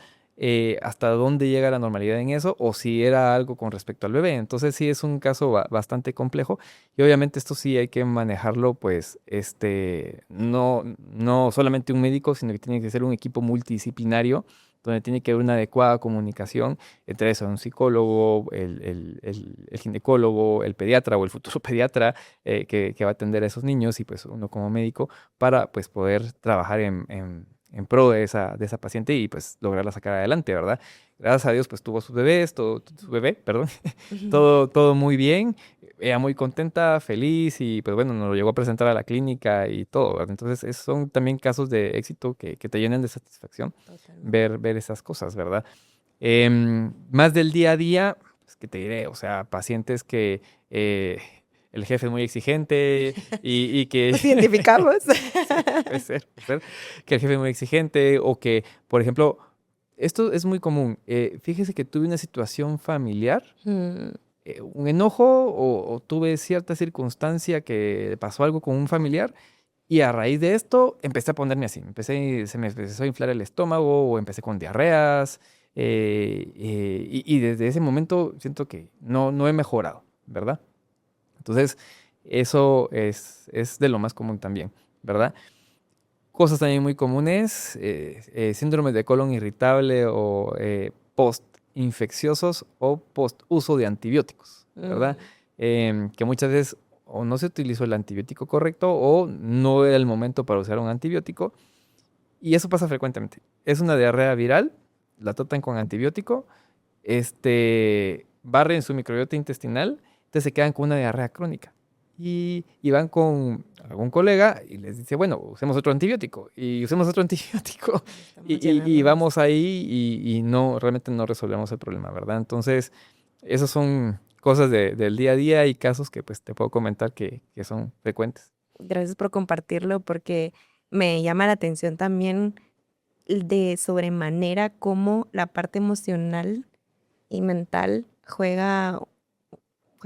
B: hasta dónde llega la normalidad en eso, o si era algo con respecto al bebé. Entonces sí es un caso bastante complejo, y obviamente esto sí hay que manejarlo, pues, no solamente un médico, sino que tiene que ser un equipo multidisciplinario, donde tiene que haber una adecuada comunicación entre eso, un psicólogo, el ginecólogo, el pediatra o el futuro pediatra que va a atender a esos niños y pues uno como médico para pues poder trabajar en pro de esa paciente y pues lograrla sacar adelante, ¿verdad? Gracias a Dios pues tuvo sus bebés, su bebé, perdón,
A: Ujú.
B: todo muy bien, ella muy contenta, feliz y pues bueno, nos lo llegó a presentar a la clínica y todo, ¿verdad? Entonces son también casos de éxito que te llenan de satisfacción
A: Totalmente.
B: ver esas cosas, ¿verdad? Más del día a día, pues que te diré, o sea, pacientes que el jefe es muy exigente y que...
A: Nos identificamos.
B: Sí, puede ser que el jefe es muy exigente o que, por ejemplo, esto es muy común. Fíjese que tuve una situación familiar
A: Mm.
B: un enojo o tuve cierta circunstancia que pasó algo con un familiar y a raíz de esto empecé a ponerme así. Se me empezó a inflar el estómago o empecé con diarreas y desde ese momento siento que no he mejorado, ¿verdad? Entonces, eso es de lo más común también, ¿verdad? Cosas también muy comunes, síndrome de colon irritable o post-infecciosos o post-uso de antibióticos, ¿verdad? Que muchas veces o no se utilizó el antibiótico correcto o no era el momento para usar un antibiótico. Y eso pasa frecuentemente. Es una diarrea viral, la tratan con antibiótico, barren su microbiota intestinal, entonces se quedan con una diarrea crónica. Y van con algún colega y les dice, bueno, usemos otro antibiótico. Y usemos otro antibiótico. Y vamos ahí y no, realmente no resolvemos el problema, ¿verdad? Entonces, esas son cosas del día a día y casos que pues te puedo comentar que son frecuentes.
A: Gracias por compartirlo porque me llama la atención también de sobremanera cómo la parte emocional y mental juega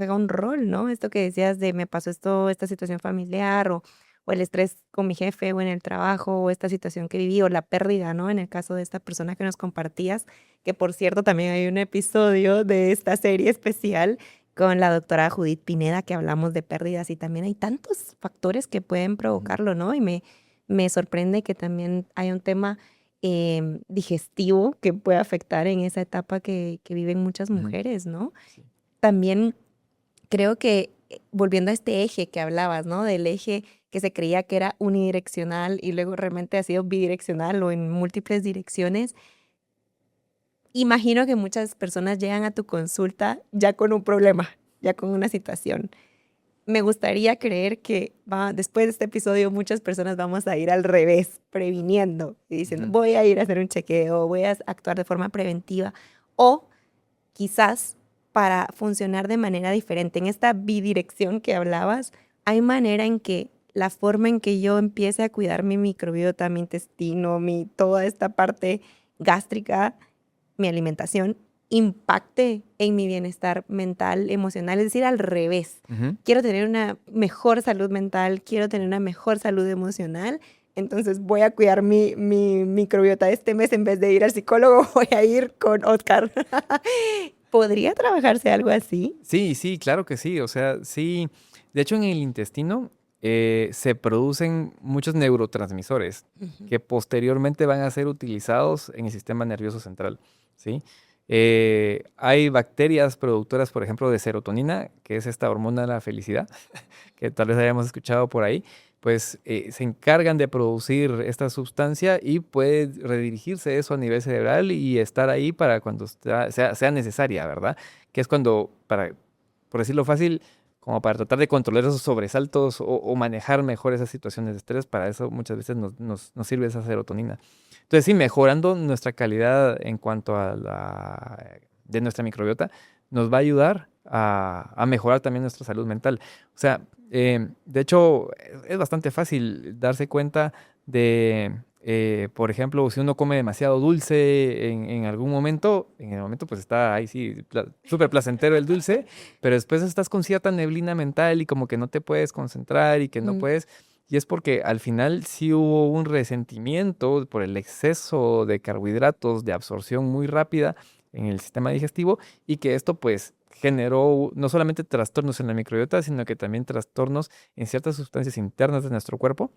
A: un rol, ¿no? Esto que decías de me pasó esto, esta situación familiar o el estrés con mi jefe o en el trabajo o esta situación que viví o la pérdida, ¿no? En el caso de esta persona que nos compartías, que por cierto también hay un episodio de esta serie especial con la doctora Judith Pineda que hablamos de pérdidas y también hay tantos factores que pueden provocarlo, ¿no? Y me sorprende que también hay un tema digestivo que puede afectar en esa etapa que viven muchas mujeres, ¿no?
B: Sí.
A: También creo que volviendo a este eje que hablabas, ¿no? Del eje que se creía que era unidireccional y luego realmente ha sido bidireccional o en múltiples direcciones. Imagino que muchas personas llegan a tu consulta ya con un problema, ya con una situación. Me gustaría creer que después de este episodio muchas personas vamos a ir al revés, previniendo y diciendo, voy a ir a hacer un chequeo, voy a actuar de forma preventiva o quizás para funcionar de manera diferente. En esta bidirección que hablabas, hay manera en que la forma en que yo empiece a cuidar mi microbiota, mi intestino, toda esta parte gástrica, mi alimentación, impacte en mi bienestar mental, emocional, es decir, al revés. Quiero tener una mejor salud mental, quiero tener una mejor salud emocional, entonces voy a cuidar mi microbiota este mes en vez de ir al psicólogo, voy a ir con Oscar. ¿Podría trabajarse algo así?
B: Sí, claro que sí. O sea, sí. De hecho, en el intestino se producen muchos neurotransmisores que posteriormente van a ser utilizados en el sistema nervioso central, ¿sí? Hay bacterias productoras, por ejemplo, de serotonina, que es esta hormona de la felicidad, que tal vez hayamos escuchado por ahí, pues se encargan de producir esta sustancia y puede redirigirse eso a nivel cerebral y estar ahí para cuando sea necesaria, ¿verdad? Que es cuando, por decirlo fácil, como para tratar de controlar esos sobresaltos o manejar mejor esas situaciones de estrés, para eso muchas veces nos sirve esa serotonina. Entonces sí, mejorando nuestra calidad en cuanto a de nuestra microbiota, nos va a ayudar a mejorar también nuestra salud mental. O sea, de hecho, es bastante fácil darse cuenta de, por ejemplo, si uno come demasiado dulce en algún momento, en el momento pues está ahí sí, súper placentero el dulce, pero después estás con cierta neblina mental y como que no te puedes concentrar y que no puedes... Y es porque al final sí hubo un resentimiento por el exceso de carbohidratos, de absorción muy rápida en el sistema digestivo y que esto pues generó no solamente trastornos en la microbiota, sino que también trastornos en ciertas sustancias internas de nuestro cuerpo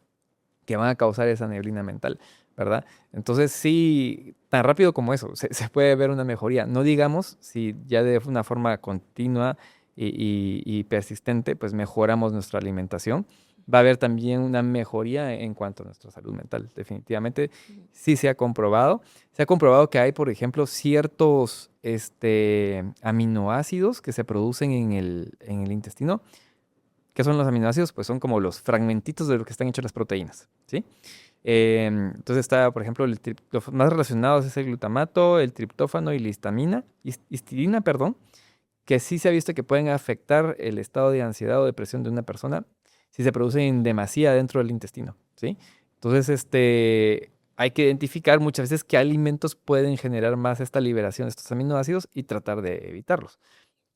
B: que van a causar esa neblina mental, ¿verdad? Entonces sí, tan rápido como eso, se puede ver una mejoría. No digamos si ya de una forma continua y persistente, pues mejoramos nuestra alimentación. Va a haber también una mejoría en cuanto a nuestra salud mental. Definitivamente sí se ha comprobado. Se ha comprobado que hay, por ejemplo, ciertos aminoácidos que se producen en el intestino. ¿Qué son los aminoácidos? Pues son como los fragmentitos de lo que están hechas las proteínas, ¿sí? Entonces está, por ejemplo, los más relacionados es el glutamato, el triptófano y la histidina, perdón, que sí se ha visto que pueden afectar el estado de ansiedad o depresión de una persona si se producen en demasía dentro del intestino, ¿sí? Entonces, hay que identificar muchas veces qué alimentos pueden generar más esta liberación de estos aminoácidos y tratar de evitarlos.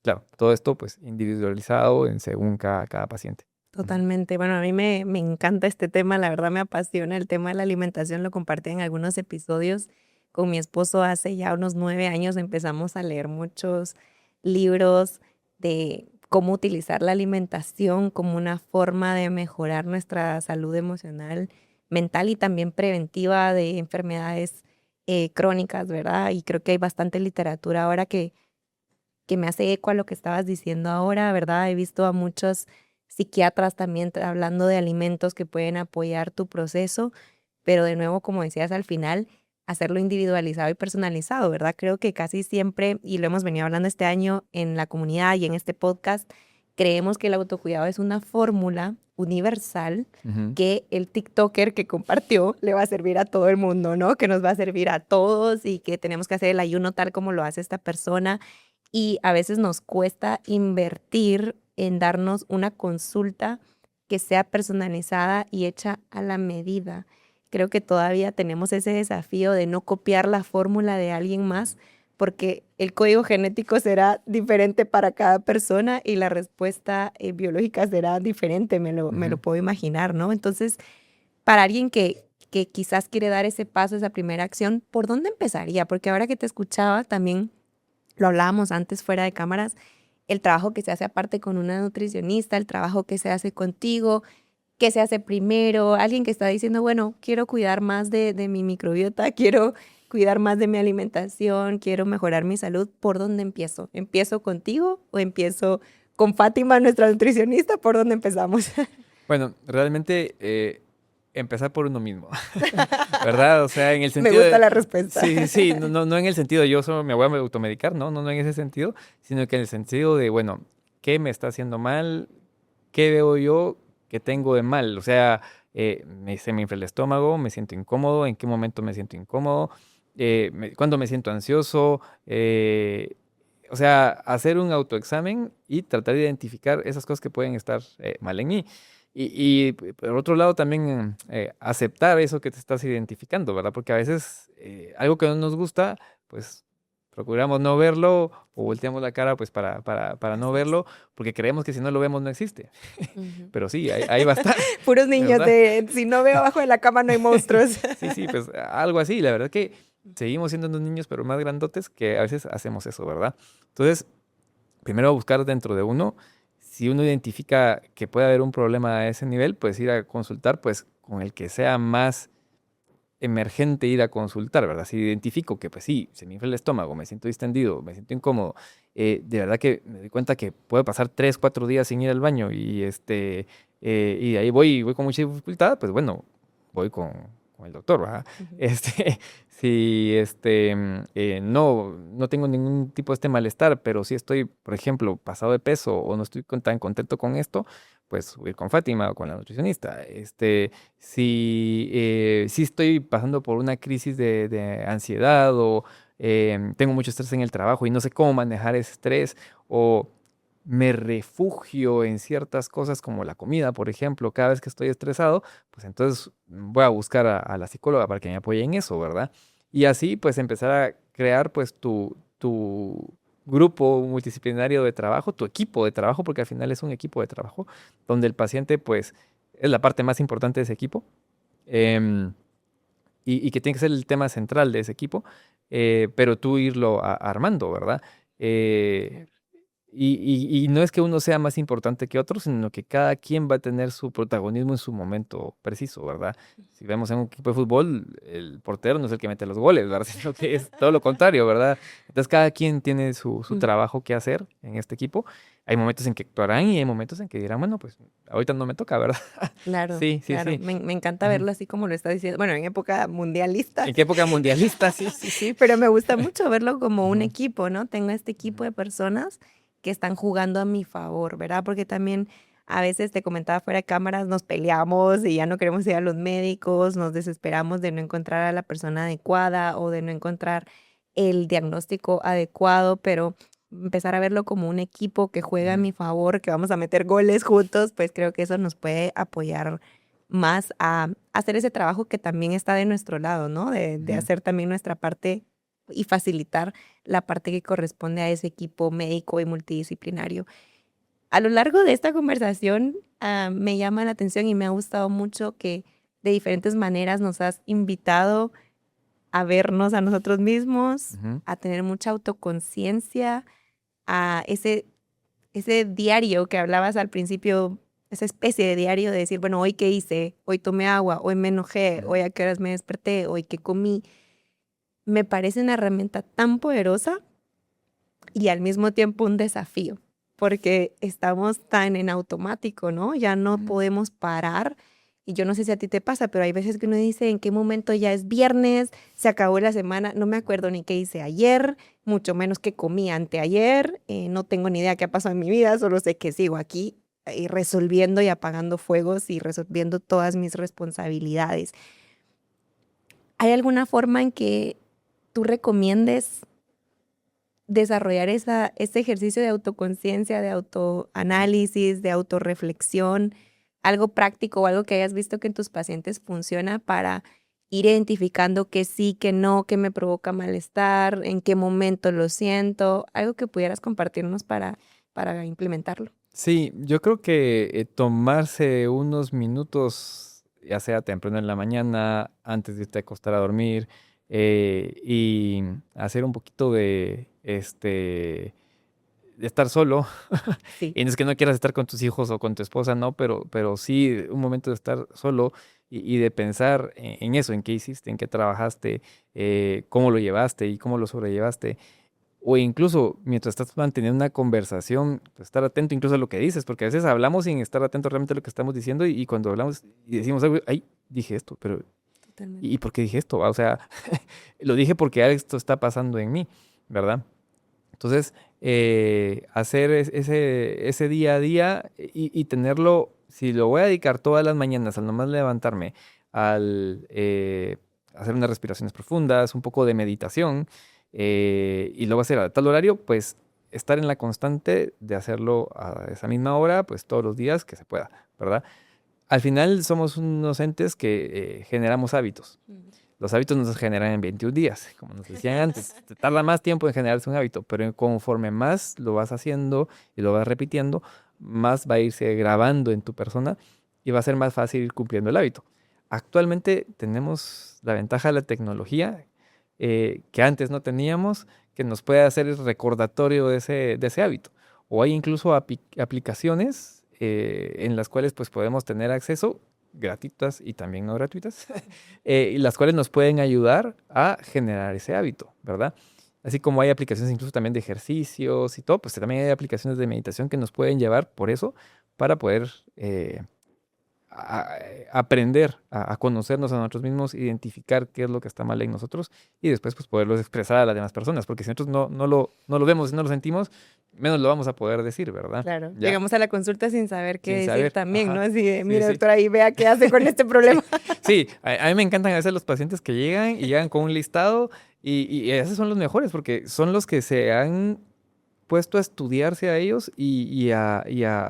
B: Claro, todo esto pues individualizado según cada paciente.
A: Totalmente. Bueno, a mí me encanta este tema, la verdad me apasiona el tema de la alimentación, lo compartí en algunos episodios con mi esposo hace ya unos 9 años, empezamos a leer muchos libros de cómo utilizar la alimentación como una forma de mejorar nuestra salud emocional, mental y también preventiva de enfermedades crónicas, ¿verdad? Y creo que hay bastante literatura ahora que me hace eco a lo que estabas diciendo ahora, ¿verdad? He visto a muchos psiquiatras también hablando de alimentos que pueden apoyar tu proceso, pero de nuevo, como decías al final, hacerlo individualizado y personalizado, ¿verdad? Creo que casi siempre, y lo hemos venido hablando este año en la comunidad y en este podcast, creemos que el autocuidado es una fórmula universal
B: Ujú.
A: que el TikToker que compartió le va a servir a todo el mundo, ¿no? Que nos va a servir a todos y que tenemos que hacer el ayuno tal como lo hace esta persona y a veces nos cuesta invertir en darnos una consulta que sea personalizada y hecha a la medida. Creo que todavía tenemos ese desafío de no copiar la fórmula de alguien más porque el código genético será diferente para cada persona y la respuesta biológica será diferente, me lo
B: Ujú.
A: puedo imaginar, ¿no? Entonces, para alguien que quizás quiere dar ese paso, esa primera acción, ¿por dónde empezaría? Porque ahora que te escuchaba también lo hablábamos antes fuera de cámaras, el trabajo que se hace aparte con una nutricionista, el trabajo que se hace contigo, qué se hace primero, alguien que está diciendo, bueno, quiero cuidar más de mi microbiota, quiero cuidar más de mi alimentación, quiero mejorar mi salud, ¿por dónde empiezo? ¿Empiezo contigo o empiezo con Fátima, nuestra nutricionista? ¿Por dónde empezamos?
B: Bueno, realmente empezar por uno mismo, ¿verdad? O sea, en el
A: Me
B: sentido
A: gusta
B: de...
A: la respuesta.
B: Sí, sí, sí, no en el sentido de yo solo me voy a automedicar, no en ese sentido, sino que en el sentido de, bueno, ¿qué me está haciendo mal? ¿Qué veo yo que tengo de mal? O sea, se me infla el estómago, me siento incómodo, ¿en qué momento me siento incómodo? ¿Cuándo me siento ansioso? O sea, hacer un autoexamen y tratar de identificar esas cosas que pueden estar mal en mí. Por otro lado, también aceptar eso que te estás identificando, ¿verdad? Porque a veces algo que no nos gusta, pues procuramos no verlo o volteamos la cara pues para no
A: Así es.
B: verlo, porque creemos que si no lo vemos no existe.
A: Ujú.
B: Pero sí, ahí va a estar,
A: Puros niños
B: ¿verdad?
A: de, si no veo abajo de la cama no hay monstruos.
B: Sí, sí, pues algo así. La verdad que seguimos siendo unos niños, pero más grandotes que a veces hacemos eso, ¿verdad? Entonces, primero buscar dentro de uno, si uno identifica que puede haber un problema a ese nivel, pues ir a consultar, pues con el que sea más emergente ir a consultar, ¿verdad? Si identifico que, pues sí, se me infla el estómago, me siento distendido, me siento incómodo, de verdad que me doy cuenta que puede pasar 3, 4 días sin ir al baño y de ahí voy con mucha dificultad, pues bueno, voy con el doctor, ¿verdad?
A: Ujú.
B: Si no tengo ningún tipo de este malestar, pero si estoy, por ejemplo, pasado de peso o no estoy tan contento con esto, pues voy a ir con Fátima o con la nutricionista. Si estoy pasando por una crisis de ansiedad o tengo mucho estrés en el trabajo y no sé cómo manejar ese estrés o me refugio en ciertas cosas como la comida, por ejemplo, cada vez que estoy estresado, pues entonces voy a buscar a la psicóloga para que me apoye en eso, ¿verdad? Y así pues empezar a crear pues tu grupo multidisciplinario de trabajo, tu equipo de trabajo, porque al final es un equipo de trabajo, donde el paciente pues es la parte más importante de ese equipo em, y que tiene que ser el tema central de ese equipo, pero tú irlo armando, ¿verdad? Eh, y no es que uno sea más importante que otro, sino que cada quien va a tener su protagonismo en su momento preciso, ¿verdad? Si vemos en un equipo de fútbol, el portero no es el que mete los goles, ¿verdad? Sino que es todo lo contrario, ¿verdad? Entonces cada quien tiene su
A: Mm.
B: trabajo que hacer en este equipo. Hay momentos en que actuarán y hay momentos en que dirán, bueno, pues ahorita no me toca, ¿verdad?
A: Claro,
B: Sí, sí,
A: claro.
B: sí.
A: Me encanta
B: Ujú.
A: verlo así como lo está diciendo. Bueno, en época mundialista,
B: ¿En qué época mundialista? Sí, sí, sí.
A: pero me gusta mucho verlo como un
B: Ujú,
A: equipo, ¿no? Tengo este
B: ujú,
A: equipo de personas que están jugando a mi favor, ¿verdad? Porque también a veces te comentaba fuera de cámaras, nos peleamos y ya no queremos ir a los médicos, nos desesperamos de no encontrar a la persona adecuada o de no encontrar el diagnóstico adecuado, pero empezar a verlo como un equipo que juega a
B: ujú,
A: mi favor, que vamos a meter goles juntos, pues creo que eso nos puede apoyar más a hacer ese trabajo que también está de nuestro lado, ¿no? De
B: ujú.
A: hacer también nuestra parte y facilitar la parte que corresponde a ese equipo médico y multidisciplinario. A lo largo de esta conversación, me llama la atención y me ha gustado mucho que de diferentes maneras nos has invitado a vernos a nosotros mismos,
B: Ujú.
A: a tener mucha autoconciencia, a ese diario que hablabas al principio, esa especie de diario de decir, bueno, hoy qué hice, hoy tomé agua, hoy me enojé,
B: Ujú.
A: hoy a qué horas me desperté, hoy qué comí. Me parece una herramienta tan poderosa y al mismo tiempo un desafío, porque estamos tan en automático, ¿no? Ya no
B: Ujú.
A: podemos parar. Y yo no sé si a ti te pasa, pero hay veces que uno dice en qué momento ya es viernes, se acabó la semana, no me acuerdo ni qué hice ayer, mucho menos qué comí anteayer, no tengo ni idea qué ha pasado en mi vida, solo sé que sigo aquí resolviendo y apagando fuegos y resolviendo todas mis responsabilidades. ¿Hay alguna forma en que tú recomiendes desarrollar ese ejercicio de autoconciencia, de autoanálisis, de autorreflexión, algo práctico o algo que hayas visto que en tus pacientes funciona para ir identificando que sí, que no, que me provoca malestar, en qué momento lo siento, algo que pudieras compartirnos para implementarlo?
B: Sí, yo creo que tomarse unos minutos, ya sea temprano en la mañana, antes de irte a acostar a dormir, y hacer un poquito de estar solo.
A: Sí.
B: Y no es que no quieras estar con tus hijos o con tu esposa, no, pero sí un momento de estar solo y de pensar en eso, en qué hiciste, en qué trabajaste, cómo lo llevaste y cómo lo sobrellevaste. O incluso mientras estás manteniendo una conversación, pues, estar atento incluso a lo que dices, porque a veces hablamos sin estar atento realmente a lo que estamos diciendo y cuando hablamos y decimos algo, ay, dije esto, pero ¿y
A: Totalmente.
B: por qué dije esto? O sea, lo dije porque esto está pasando en mí, ¿verdad? Entonces, hacer ese día a día y tenerlo, si lo voy a dedicar todas las mañanas al nomás levantarme, al hacer unas respiraciones profundas, un poco de meditación, y lo voy a hacer a tal horario, pues estar en la constante de hacerlo a esa misma hora, pues todos los días que se pueda, ¿verdad? Al final somos unos entes que generamos hábitos.
A: Ujú.
B: Los hábitos no se generan en 21 días, como nos decían antes. Te tarda más tiempo en generarse un hábito, pero conforme más lo vas haciendo y lo vas repitiendo, más va a irse grabando en tu persona y va a ser más fácil ir cumpliendo el hábito. Actualmente tenemos la ventaja de la tecnología que antes no teníamos, que nos puede hacer el recordatorio de ese hábito. O hay incluso aplicaciones en las cuales pues, podemos tener acceso gratuitas y también no gratuitas, y las cuales nos pueden ayudar a generar ese hábito, ¿verdad? Así como hay aplicaciones incluso también de ejercicios y todo, pues también hay aplicaciones de meditación que nos pueden llevar por eso para poder aprender a conocernos a nosotros mismos, identificar qué es lo que está mal en nosotros y después pues poderlo expresar a las demás personas, porque si nosotros no lo vemos y no lo sentimos, menos lo vamos a poder decir, ¿verdad?
A: Claro,
B: Ya,
A: llegamos a la consulta sin saber qué
B: sin
A: decir
B: saber,
A: también, ¿no?
B: ajá,
A: Así de,
B: sí,
A: mire,
B: sí.
A: doctora, ahí vea qué hace con este problema.
B: Sí, a mí me encantan a veces los pacientes que llegan y llegan con un listado y esos son los mejores porque son los que se han puesto a estudiarse a ellos y a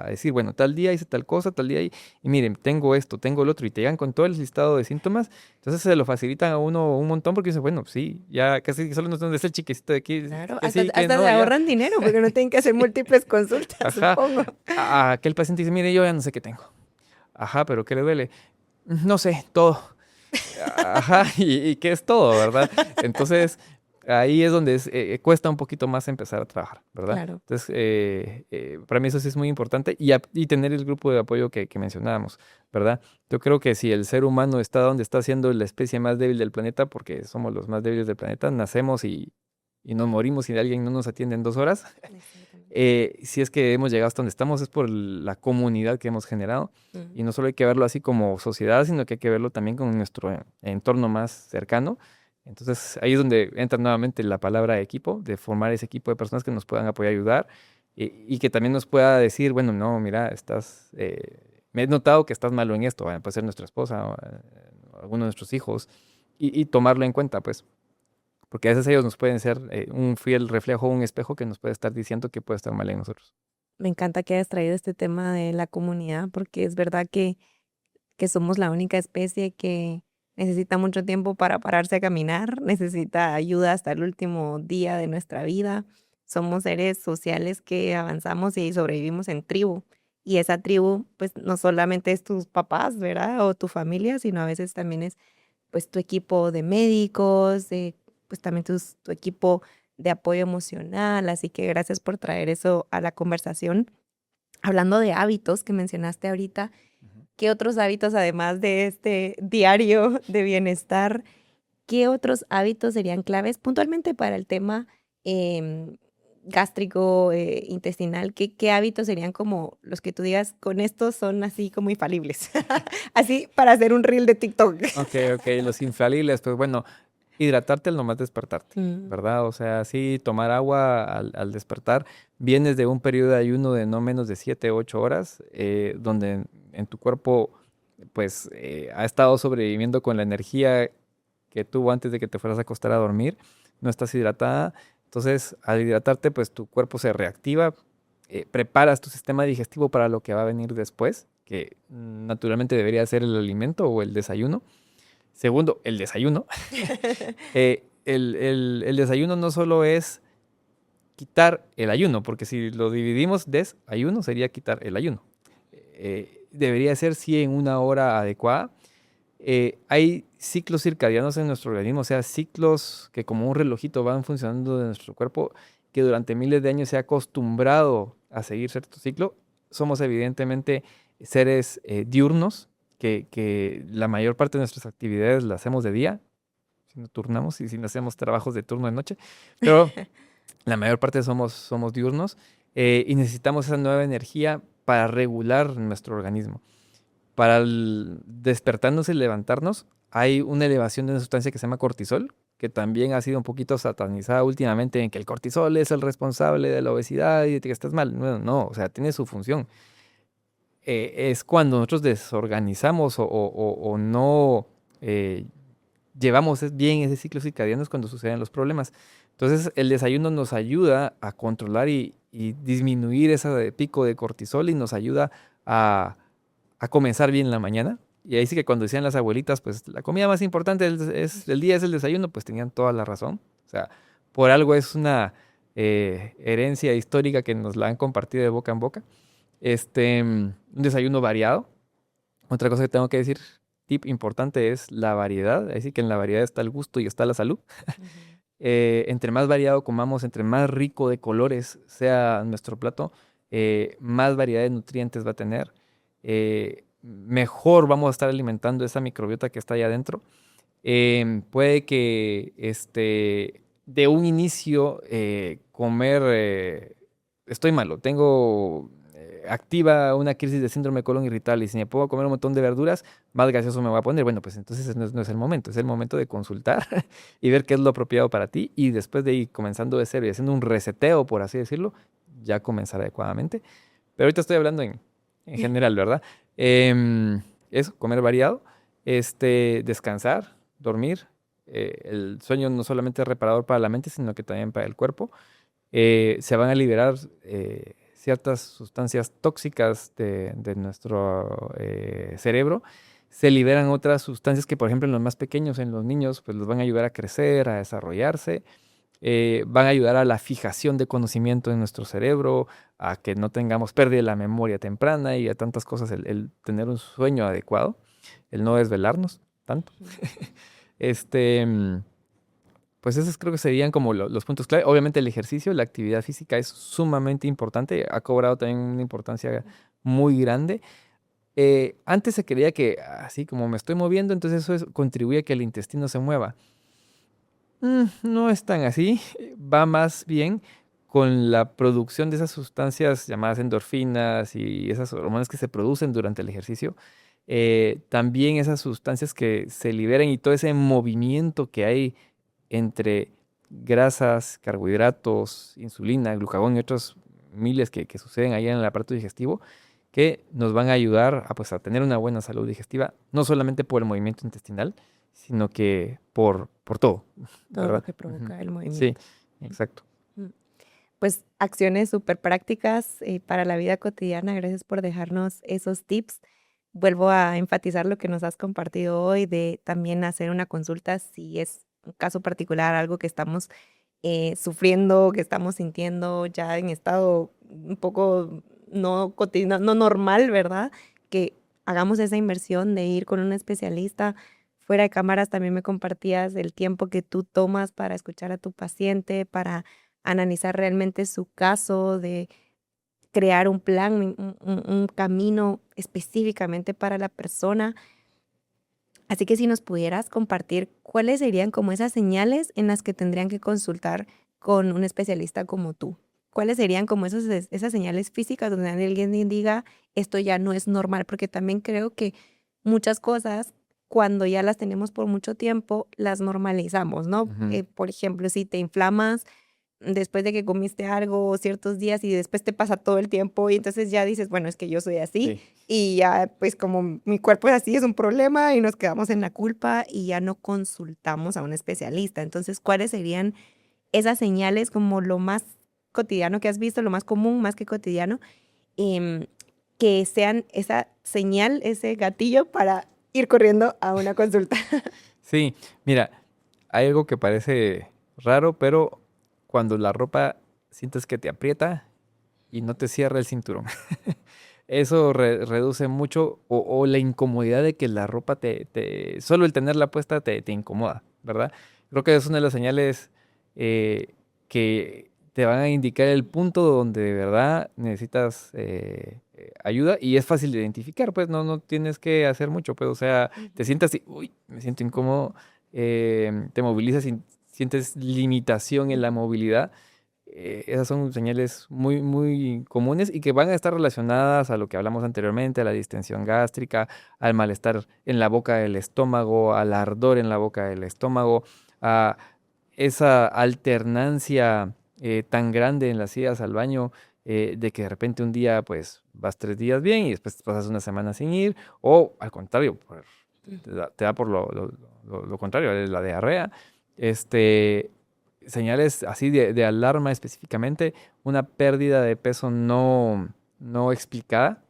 B: decir, bueno, tal día hice tal cosa, tal día y miren, tengo esto, tengo el otro y te llegan con todo el listado de síntomas, entonces se lo facilitan a uno un montón porque dicen, bueno, sí, ya casi solo nos es el chiquecito de aquí,
A: Claro,
B: que sí, que
A: hasta
B: no,
A: se
B: ya,
A: ahorran dinero porque no tienen que hacer múltiples consultas,
B: ajá,
A: supongo.
B: a aquel paciente dice, mire, yo ya no sé qué tengo, ajá, pero ¿qué le duele? No sé, todo. Ajá, y qué es todo, ¿verdad? Entonces, ahí es donde cuesta un poquito más empezar a trabajar, ¿verdad?
A: Claro.
B: Entonces, para mí eso sí es muy importante y tener el grupo de apoyo que mencionábamos, ¿verdad? Yo creo que si el ser humano está donde está siendo la especie más débil del planeta, porque somos los más débiles del planeta, nacemos y nos morimos y alguien no nos atiende en 2 horas,
A: Exactamente.
B: si es que hemos llegado hasta donde estamos es por la comunidad que hemos generado.
A: Ujú.
B: Y no solo hay que verlo así como sociedad, sino que hay que verlo también con nuestro entorno más cercano. Entonces ahí es donde entra nuevamente la palabra equipo, de formar ese equipo de personas que nos puedan apoyar, ayudar y que también nos pueda decir, bueno, no, mira, me he notado que estás malo en esto, puede ser nuestra esposa o alguno de nuestros hijos, y tomarlo en cuenta, pues, porque a veces ellos nos pueden ser un fiel reflejo, un espejo que nos puede estar diciendo que puede estar mal en nosotros.
A: Me encanta que hayas traído este tema de la comunidad porque es verdad que somos la única especie que necesita mucho tiempo para pararse a caminar, necesita ayuda hasta el último día de nuestra vida. Somos seres sociales que avanzamos y sobrevivimos en tribu. Y esa tribu, pues no solamente es tus papás, ¿verdad? O tu familia, sino a veces también es pues tu equipo de médicos, pues también tu equipo de apoyo emocional. Así que gracias por traer eso a la conversación. Hablando de hábitos que mencionaste ahorita,
B: Ujú.
A: ¿qué otros hábitos, además de este diario de bienestar, qué otros hábitos serían claves puntualmente para el tema em, gástrico, intestinal? ¿Qué hábitos serían como los que tú digas, con estos son así como infalibles? Así para hacer un reel de TikTok.
B: Ok, ok, los infalibles, pues bueno, hidratarte al nomás despertarte,
A: Mm,
B: ¿verdad? O sea, sí, tomar agua al despertar. Vienes de un periodo de ayuno de no menos de 7, 8 horas, donde en tu cuerpo, pues, ha estado sobreviviendo con la energía que tuvo antes de que te fueras a acostar a dormir. No estás hidratada. Entonces, al hidratarte, pues tu cuerpo se reactiva, preparas tu sistema digestivo para lo que va a venir después, que naturalmente debería ser el alimento o el desayuno. Segundo, el desayuno. El desayuno no solo es quitar el ayuno, porque si lo dividimos, desayuno sería quitar el ayuno. Debería ser sí en una hora adecuada. Hay ciclos circadianos en nuestro organismo, o sea, ciclos que como un relojito van funcionando de nuestro cuerpo, que durante miles de años se ha acostumbrado a seguir cierto ciclo. Somos evidentemente seres diurnos, que la mayor parte de nuestras actividades las hacemos de día, si no turnamos y si no hacemos trabajos de turno de noche, pero la mayor parte somos diurnos, y necesitamos esa nueva energía para regular nuestro organismo. Para despertarnos y levantarnos, hay una elevación de una sustancia que se llama cortisol, que también ha sido un poquito satanizada últimamente en que el cortisol es el responsable de la obesidad y de que estás mal. No, no, o sea, tiene su función. Es cuando nosotros desorganizamos o no eh, llevamos bien ese ciclo circadiano es cuando suceden los problemas. Entonces, el desayuno nos ayuda a controlar y disminuir ese pico de cortisol y nos ayuda a comenzar bien la mañana. Y ahí sí que cuando decían las abuelitas, pues la comida más importante del día es el desayuno, pues tenían toda la razón. O sea, por algo es una herencia histórica que nos la han compartido de boca en boca. Un desayuno variado. Otra cosa que tengo que decir, tip importante es la variedad. Así que en la variedad está el gusto y está la salud.
A: ujú.
B: Entre más variado comamos, entre más rico de colores sea nuestro plato, más variedad de nutrientes va a tener. Mejor vamos a estar alimentando esa microbiota que está ahí adentro. Puede que de un inicio comer, estoy malo, tengo activa una crisis de síndrome de colon irritable y si me puedo comer un montón de verduras, más gaseoso me voy a poner. Bueno, pues entonces no es el momento, es el momento de consultar y ver qué es lo apropiado para ti y después de ir comenzando de cero y haciendo un reseteo, por así decirlo, ya comenzar adecuadamente. Pero ahorita estoy hablando en general, ¿verdad? Eso, comer variado, descansar, dormir. El sueño no solamente es reparador para la mente, sino que también para el cuerpo. Se van a liberar ciertas sustancias tóxicas de nuestro cerebro. Se liberan otras sustancias que, por ejemplo, en los más pequeños, en los niños, pues los van a ayudar a crecer, a desarrollarse. Van a ayudar a la fijación de conocimiento en nuestro cerebro, a que no tengamos pérdida de la memoria temprana y a tantas cosas, el tener un sueño adecuado, el no desvelarnos tanto. Este, mm, pues esos creo que serían como los puntos clave. Obviamente el ejercicio, la actividad física es sumamente importante, ha cobrado también una importancia muy grande. Antes se creía que así como me estoy moviendo, entonces contribuye a que el intestino se mueva. No es tan así, va más bien con la producción de esas sustancias llamadas endorfinas y esas hormonas que se producen durante el ejercicio. También esas sustancias que se liberan y todo ese movimiento que hay entre grasas, carbohidratos, insulina, glucagón y otros miles que suceden ahí en el aparato digestivo, que nos van a ayudar a, pues, a tener una buena salud digestiva, no solamente por el movimiento intestinal, sino que por todo,
A: Todo lo
B: ¿verdad?
A: que
B: Ujú.
A: provoca el
B: Sí,
A: movimiento.
B: exacto.
A: Mm. Pues acciones súper prácticas para la vida cotidiana. Gracias por dejarnos esos tips. vuelvo a enfatizar lo que nos has compartido hoy de también hacer una consulta si es un caso particular, algo que estamos sufriendo, que estamos sintiendo ya en estado un poco no cotidiano, no normal, ¿verdad? Que hagamos esa inversión de ir con un especialista. Fuera de cámaras también me compartías el tiempo que tú tomas para escuchar a tu paciente, para analizar realmente su caso, de crear un plan, un camino específicamente para la persona. Así que si nos pudieras compartir cuáles serían como esas señales en las que tendrían que consultar con un especialista como tú. ¿Cuáles serían como esas señales físicas donde alguien diga, esto ya no es normal? Porque también creo que muchas cosas, cuando ya las tenemos por mucho tiempo, las normalizamos, ¿no?
B: Ujú.
A: Por ejemplo, si te inflamas después de que comiste algo ciertos días y después te pasa todo el tiempo y entonces ya dices, bueno, es que yo soy así
B: Sí.
A: y ya pues como mi cuerpo es así, es un problema y nos quedamos en la culpa y ya no consultamos a un especialista. Entonces, ¿cuáles serían esas señales como lo más cotidiano que has visto, lo más común, más que cotidiano, em, que sean esa señal, ese gatillo para ir corriendo a una consulta?
B: Sí, mira, hay algo que parece raro, pero cuando la ropa sientes que te aprieta y no te cierra el cinturón. Eso reduce mucho o la incomodidad de que la ropa solo el tenerla puesta te incomoda, ¿verdad? Creo que es una de las señales que te van a indicar el punto donde de verdad necesitas ayuda y es fácil de identificar, pues no tienes que hacer mucho, pues o sea, te
A: Ujú.
B: sientas y, uy, me siento incómodo, te movilizas y sientes limitación en la movilidad. Esas son señales muy, muy comunes y que van a estar relacionadas a lo que hablamos anteriormente, a la distensión gástrica, al malestar en la boca del estómago, al ardor en la boca del estómago, a esa alternancia tan grande en las idas al baño, de que de repente un día pues vas 3 días bien y después pasas una semana sin ir, o al contrario, te da por lo contrario, la diarrea. Este, señales así de alarma específicamente, una pérdida de peso no explicada,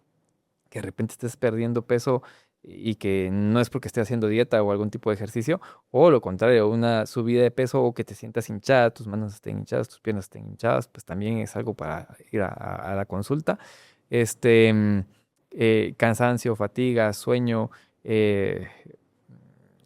B: que de repente estés perdiendo peso y que no es porque estés haciendo dieta o algún tipo de ejercicio, o lo contrario, una subida de peso o que te sientas hinchada, tus manos estén hinchadas, tus piernas estén hinchadas, pues también es algo para ir a la consulta. Este, cansancio, fatiga, sueño, eh,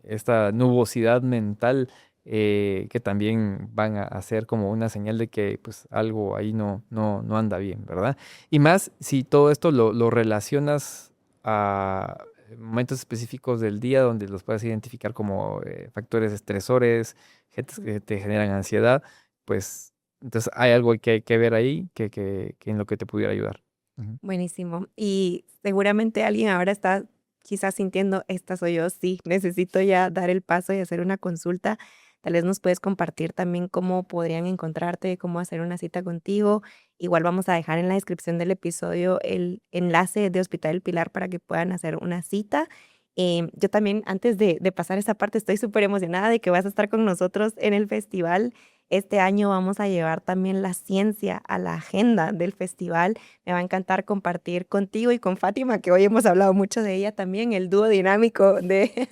B: esta nubosidad mental, que también van a ser como una señal de que pues algo ahí no anda bien, ¿verdad? Y más si todo esto lo relacionas a momentos específicos del día donde los puedes identificar como factores estresores, que te generan ansiedad, pues entonces hay algo que hay que ver ahí que en lo que te pudiera ayudar. Ujú.
A: Buenísimo. Y seguramente alguien ahora está quizás sintiendo, esta soy yo, sí, necesito ya dar el paso y hacer una consulta. Tal vez nos puedes compartir también cómo podrían encontrarte, cómo hacer una cita contigo. Igual vamos a dejar en la descripción del episodio el enlace de Hospital El Pilar para que puedan hacer una cita. Yo también, antes de pasar esa parte, estoy súper emocionada de que vas a estar con nosotros en el festival. Este año vamos a llevar también la ciencia a la agenda del festival. Me va a encantar compartir contigo y con Fátima, que hoy hemos hablado mucho de ella también, el dúo dinámico de,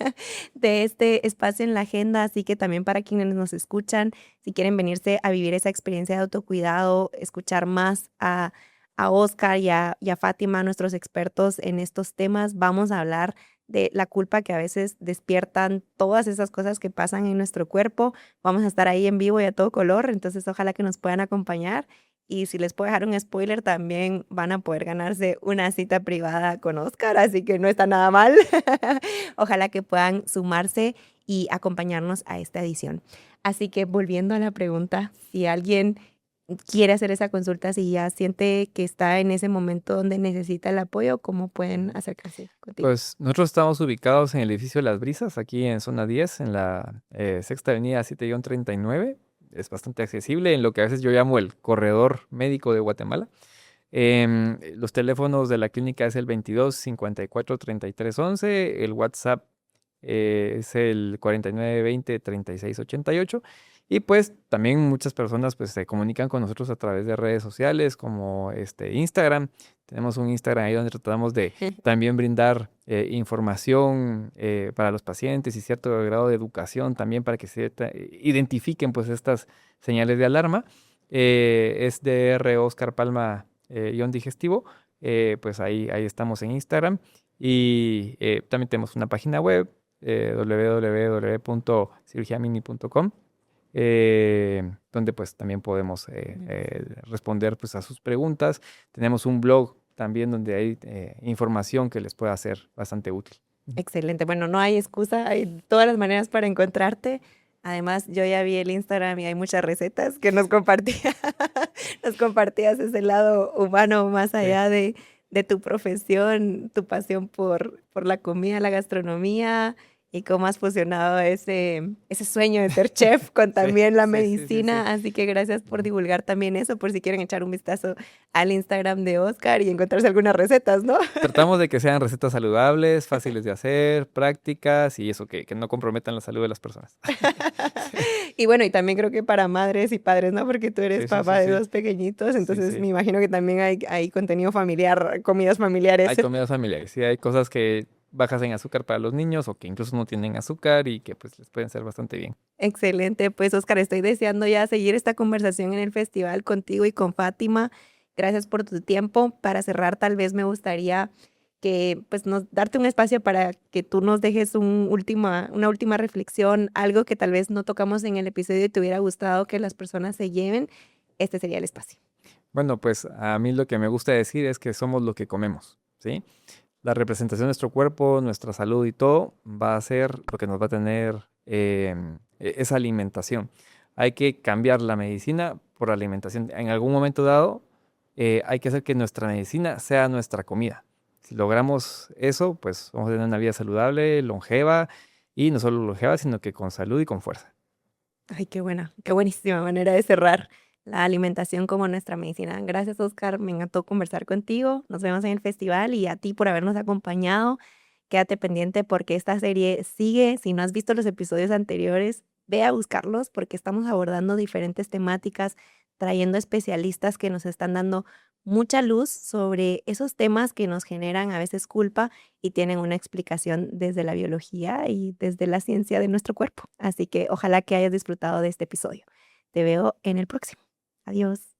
A: de este espacio en la agenda. Así que también para quienes nos escuchan, si quieren venirse a vivir esa experiencia de autocuidado, escuchar más a Oscar y a Fátima, nuestros expertos en estos temas, vamos a hablar de la culpa que a veces despiertan todas esas cosas que pasan en nuestro cuerpo. Vamos a estar ahí en vivo y a todo color, entonces ojalá que nos puedan acompañar. Y si les puedo dejar un spoiler, también van a poder ganarse una cita privada con Oscar, así que no está nada mal. Ojalá que puedan sumarse y acompañarnos a esta edición. Así que volviendo a la pregunta, si alguien quiere hacer esa consulta, si ya siente que está en ese momento donde necesita el apoyo, ¿cómo pueden acercarse contigo?
B: Pues nosotros estamos ubicados en el edificio Las Brisas, aquí en zona 10, en la Sexta Avenida 7-39. Es bastante accesible en lo que a veces yo llamo el corredor médico de Guatemala. Los teléfonos de la clínica es el 22 54 33 11, el WhatsApp es el 49 20 36 88 Y pues también muchas personas pues se comunican con nosotros a través de redes sociales como Instagram. Tenemos un Instagram ahí donde tratamos de también brindar información para los pacientes y cierto grado de educación también para que se identifiquen pues estas señales de alarma. Es DR Oscar Palma guión digestivo. Pues ahí estamos en Instagram. Y también tenemos una página web www.cirurgiamini.com donde pues también podemos responder pues a sus preguntas. Tenemos un blog también donde hay información que les pueda ser bastante útil.
A: Excelente. Bueno, no hay excusa, hay todas las maneras para encontrarte. Además, yo ya vi el Instagram y hay muchas recetas que nos compartías. Nos compartías ese lado humano más
B: Sí.
A: allá de tu profesión, tu pasión por la comida, la gastronomía y cómo has fusionado ese sueño de ser chef con
B: Sí,
A: también la
B: sí, sí, sí, sí.
A: medicina. Así que gracias por divulgar también eso, por si quieren echar un vistazo al Instagram de Oscar y encontrarse algunas recetas, ¿no?
B: Tratamos de que sean recetas saludables, fáciles de hacer, prácticas y eso, que no comprometan la salud de las personas.
A: Y bueno, y también creo que para madres y padres, ¿no? Porque tú eres
B: Sí, sí,
A: papá
B: sí,
A: de
B: sí.
A: dos pequeñitos,
B: Sí,
A: entonces
B: sí.
A: me imagino que también hay contenido familiar, comidas familiares.
B: Hay comidas familiares, sí, hay cosas que bajas en azúcar para los niños o que incluso no tienen azúcar y que pues les pueden ser bastante bien.
A: Excelente, pues Oscar, estoy deseando ya seguir esta conversación en el festival contigo y con Fátima. Gracias por tu tiempo. Para cerrar, tal vez me gustaría que pues darte un espacio para que tú nos dejes una última reflexión, algo que tal vez no tocamos en el episodio y te hubiera gustado que las personas se lleven. Este sería el espacio.
B: Bueno, pues a mí lo que me gusta decir es que somos lo que comemos, ¿sí? La representación de nuestro cuerpo, nuestra salud y todo va a ser lo que nos va a tener esa alimentación. Hay que cambiar la medicina por la alimentación. En algún momento dado, hay que hacer que nuestra medicina sea nuestra comida. Si logramos eso, pues vamos a tener una vida saludable, longeva, y no solo longeva, sino que con salud y con fuerza.
A: Ay, qué buena, qué buenísima manera de cerrar la alimentación como nuestra medicina. Gracias, Oscar. Me encantó conversar contigo. Nos vemos en el festival y a ti por habernos acompañado. Quédate pendiente porque esta serie sigue. Si no has visto los episodios anteriores, ve a buscarlos porque estamos abordando diferentes temáticas, trayendo especialistas que nos están dando mucha luz sobre esos temas que nos generan a veces culpa y tienen una explicación desde la biología y desde la ciencia de nuestro cuerpo. Así que ojalá que hayas disfrutado de este episodio. Te veo en el próximo. Adiós.